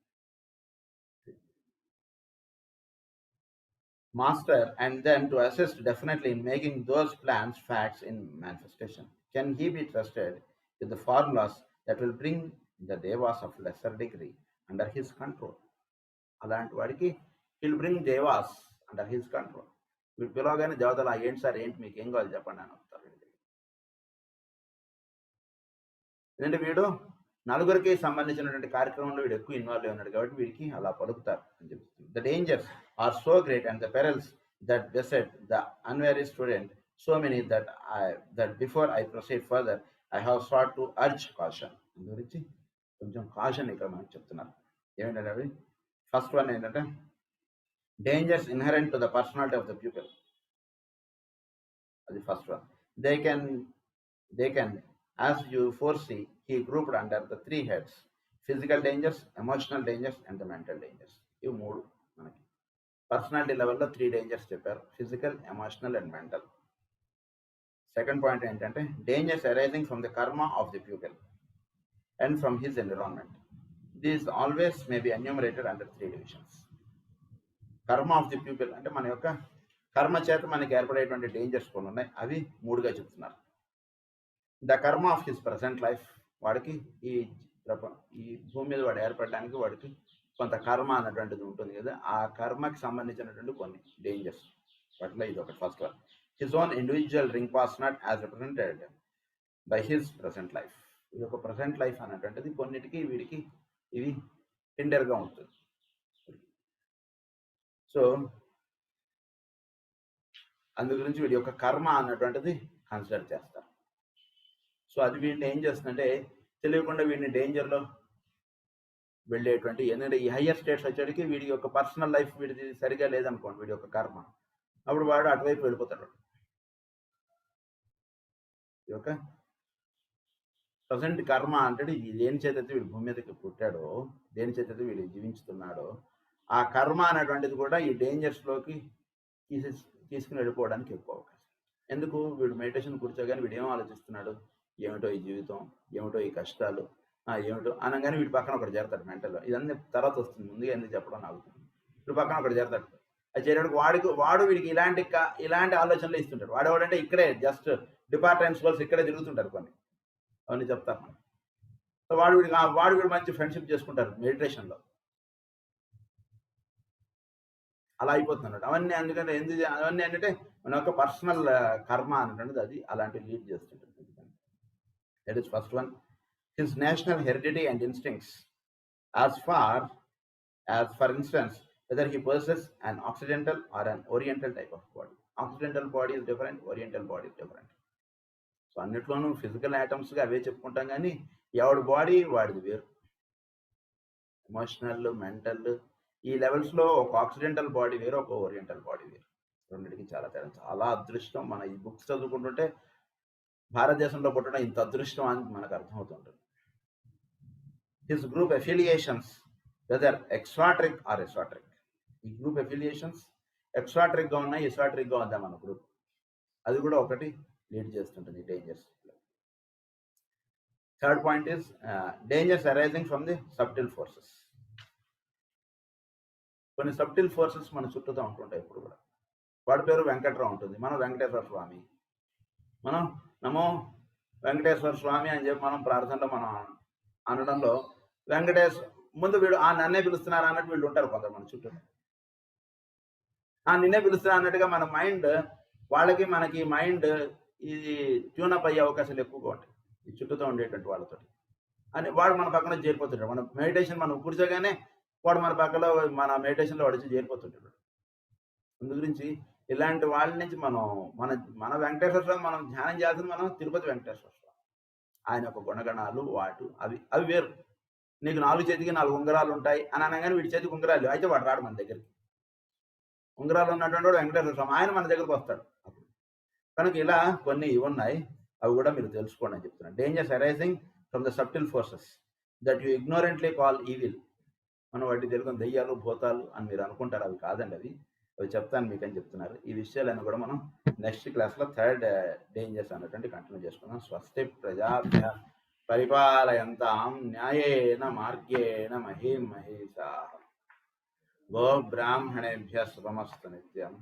Master and then to assist definitely in making those plans facts in manifestation. Can he be trusted with the formulas that will bring the devas of lesser degree under his control? అలాంటి వాడికి he'll bring devas under his control. వీడు పిలవగానే దేవతలు ఏంటి sir ఏంటి మీకు ఏం కావాలి చెప్పండి అని వస్తారు. ఎందుకంటే వీడు నలుగురికి సంబంధించినటువంటి కార్యక్రమంలో వీడు ఎక్కువ ఇన్వాల్వ్ అయి ఉన్నాడు కాబట్టి వీడికి అలా పలుకుతారు అని చెప్తుంది. The dangers are so great and the perils that beset the unwary student so many that before I proceed further I have sought to urge caution. దీని గురించి కొంచెం కాషన్ ఇక్కడ మనకు చెప్తున్నారు. ఏమిటంటే అవి ఫస్ట్ వన్ ఏంటంటే dangers inherent to the personality of the people. అది first one. They can as you foresee he grouped under the three heads: physical dangers, emotional dangers and the mental dangers. ఇవి మూడు మనకి personality లెవెల్లో 3 dangers చెప్పారు: physical, emotional and mental. Second point ఏంటంటే dangers arising from the కర్మ of the people and from his environment. These always may be enumerated under 3 divisions. కర్మ of the people అంటే మన యొక్క కర్మ చేత మనకి ఏర్పడేటువంటి డేంజర్స్ కొన్ని ఉన్నాయి, అవి మూడుగా చెప్తున్నారు. ద కర్మ ఆఫ్ హిస్ ప్రజెంట్ లైఫ్, వాడికి ఈ భూమి మీద వాడు ఏర్పడడానికి వాడికి కొంత కర్మ అన్నటువంటిది ఉంటుంది కదా, ఆ కర్మకి సంబంధించినటువంటి కొన్ని డేంజర్స్. వాటిలో ఇది ఒకటి first one. His own individual ring pass not as represented by his present life. ఇది ఒక ప్రజెంట్ లైఫ్ అన్నటువంటిది కొన్నిటికి వీడికి ఇది హిండర్గా ఉంటుంది. సో అందు గురించి వీడి యొక్క కర్మ అన్నటువంటిది కన్సిడర్ చేస్తారు. సో అది వీడిని ఏం చేస్తుందంటే తెలియకుండా వీడిని డేంజర్లో వెళ్ళేటువంటి, ఎందుకంటే ఈ హయ్యర్ స్టేట్స్ వచ్చేటికి వీడి యొక్క పర్సనల్ లైఫ్ వీడిది సరిగా లేదనుకోండి, వీడి యొక్క కర్మ, అప్పుడు వాడు అటువైపు వెళ్ళిపోతాడు. ఈ యొక్క ప్రజెంట్ కర్మ అంటే దేని చేతైతే వీడు భూమి మీదకి పుట్టాడో, దేని చేతైతే వీడు జీవించుతున్నాడో, ఆ కర్మ అనేటువంటిది కూడా ఈ డేంజర్స్లోకి తీసుకుని వెళ్ళిపోవడానికి ఎక్కువ అవకాశం. ఎందుకు వీడు మెడిటేషన్ కూర్చోగానే వీడు ఏం ఆలోచిస్తున్నాడు, ఏమిటో ఈ జీవితం, ఏమిటో ఈ కష్టాలు, ఏమిటో అనగానే వీడి పక్కన ఒకటి చేరతాడు మెంటల్లో. ఇదన్నీ తర్వాత వస్తుంది, ముందుగా ఎందుకు చెప్పడం ఆగుతుంది. వీడి పక్కన ఒకటి చేరతాడు. అది చేరేవాడికి వాడు వీడికి ఇలాంటి ఆలోచనలు ఇస్తుంటాడు. వాడు ఎవడంటే ఇక్కడే జస్ట్ డిపార్ట్మెంట్ స్కూల్స్ ఇక్కడే తిరుగుతుంటారు కొన్ని, అవన్నీ చెప్తారు మనం. సో వాడు వీడు మంచి ఫ్రెండ్షిప్ చేసుకుంటారు మెడిటేషన్లో, అలా అయిపోతున్నాడు. అవన్నీ అందుకంటే అవన్నీ ఏంటంటే మన యొక్క పర్సనల్ కర్మ అనేటువంటిది అది అలాంటివి లీడ్ చేస్తుంటుంది. That is first one. His national heredity and instincts, as for instance, whether he possesses an Occidental or an Oriental type of body. Occidental body is different, Oriental body is different. So అన్నిట్లోనూ physical ఐటమ్స్గా అవే చెప్పుకుంటాం, కానీ ఎవడి body వాడిది వేరు. Emotional, mental ఈ లెవెల్స్లో ఒక accidental body వేరు, ఒక ఓరియంటల్ బాడీ వేరు. రెండింటికి చాలా తేడా. చాలా అదృష్టం మన ఈ బుక్స్ చదువుకుంటుంటే భారతదేశంలో పుట్టడం ఇంత అదృష్టం అని మనకు అర్థమవుతుంటుంది. His group affiliations whether exoteric or esoteric. ఈ గ్రూప్ ఎఫిలియేషన్స్ ఎక్స్ట్రాట్రిక్గా ఉన్నాయి, ఎస్ట్రాట్రిక్గా ఉందా మన గ్రూప్, అది కూడా ఒకటి లీడ్ చేస్తుంటుంది dangers. Third point is dangers arising from the subtle forces. కొన్ని సబ్టిల్ ఫోర్సెస్ మన చుట్టూతో ఉంటుంటాయి ఇప్పుడు కూడా. వాడి పేరు వెంకట్రావు ఉంటుంది, మనం వెంకటేశ్వర స్వామి, మనం నమో వెంకటేశ్వర స్వామి అని చెప్పి మనం ప్రార్థనలో మనం అనడంలో వెంకటేశ్వర ముందు వీడు నన్నే పిలుస్తున్నారు అన్నట్టు వీళ్ళు ఉంటారు కొంతమంది చుట్టూ. నిన్నే పిలుస్తున్నా అన్నట్టుగా మన మైండ్ వాళ్ళకి మనకి మైండ్ ఇది ట్యూనప్ అయ్యే అవకాశాలు ఎక్కువగా ఉంటాయి ఈ చుట్టూతో ఉండేటువంటి వాళ్ళతో. అని వాడు మన పక్కన చేరిపోతుంటాడు. మన మెడిటేషన్ మనం కూర్చోగానే వాడు మన పక్కలో మన మెడిటేషన్లో వాడిచి చేరిపోతుంటాడు. అందు గురించి ఇలాంటి వాళ్ళ నుంచి మనం మన వెంకటేశ్వర స్వామి మనం ధ్యానం చేయాల్సింది మనం తిరుపతి వెంకటేశ్వర స్వామి. ఆయన యొక్క గుణగణాలు అవి వేరు. నీకు 4 చేతికి 4 ఉంగరాలు ఉంటాయి అని అనగానే వీడి చేతికి ఉంగరాలు అయితే వాడు రాడు మన దగ్గరికి. ఉంగరాలు ఉన్నటువంటి వాడు వెంకటేశ్వర స్వామి, ఆయన మన దగ్గరకు వస్తాడు. కనుక ఇలా కొన్ని ఉన్నాయి, అవి కూడా మీరు తెలుసుకోండి అని చెప్తున్నాను. Dangers arising from the subtle forces that you ignorantly call evil. మనం వాటి తెలుగు దెయ్యాలు భూతాలు అని మీరు అనుకుంటారు, అవి కాదండి. అవి చెప్తాను మీకు అని చెప్తున్నారు. ఈ విషయాలను కూడా మనం నెక్స్ట్ క్లాస్లో థర్డ్ డేంజర్స్ అన్నటువంటి కంటిన్యూ చేసుకుందాం. స్వస్తి ప్రజాభ్య పరిపాలయంతాం న్యాయేన మార్గేణ మహీం మహేషాః. గో బ్రాహ్మణేభ్య శుభమస్తు నిత్యం.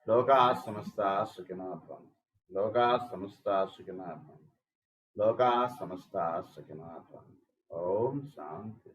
లోకాః సమస్తాః సుఖినో భవంతు. లోకాః సమస్తాః సుఖినో భవంతు. లోకాః సమస్తాః సుఖినో భవంతు. ఓం శాంతి.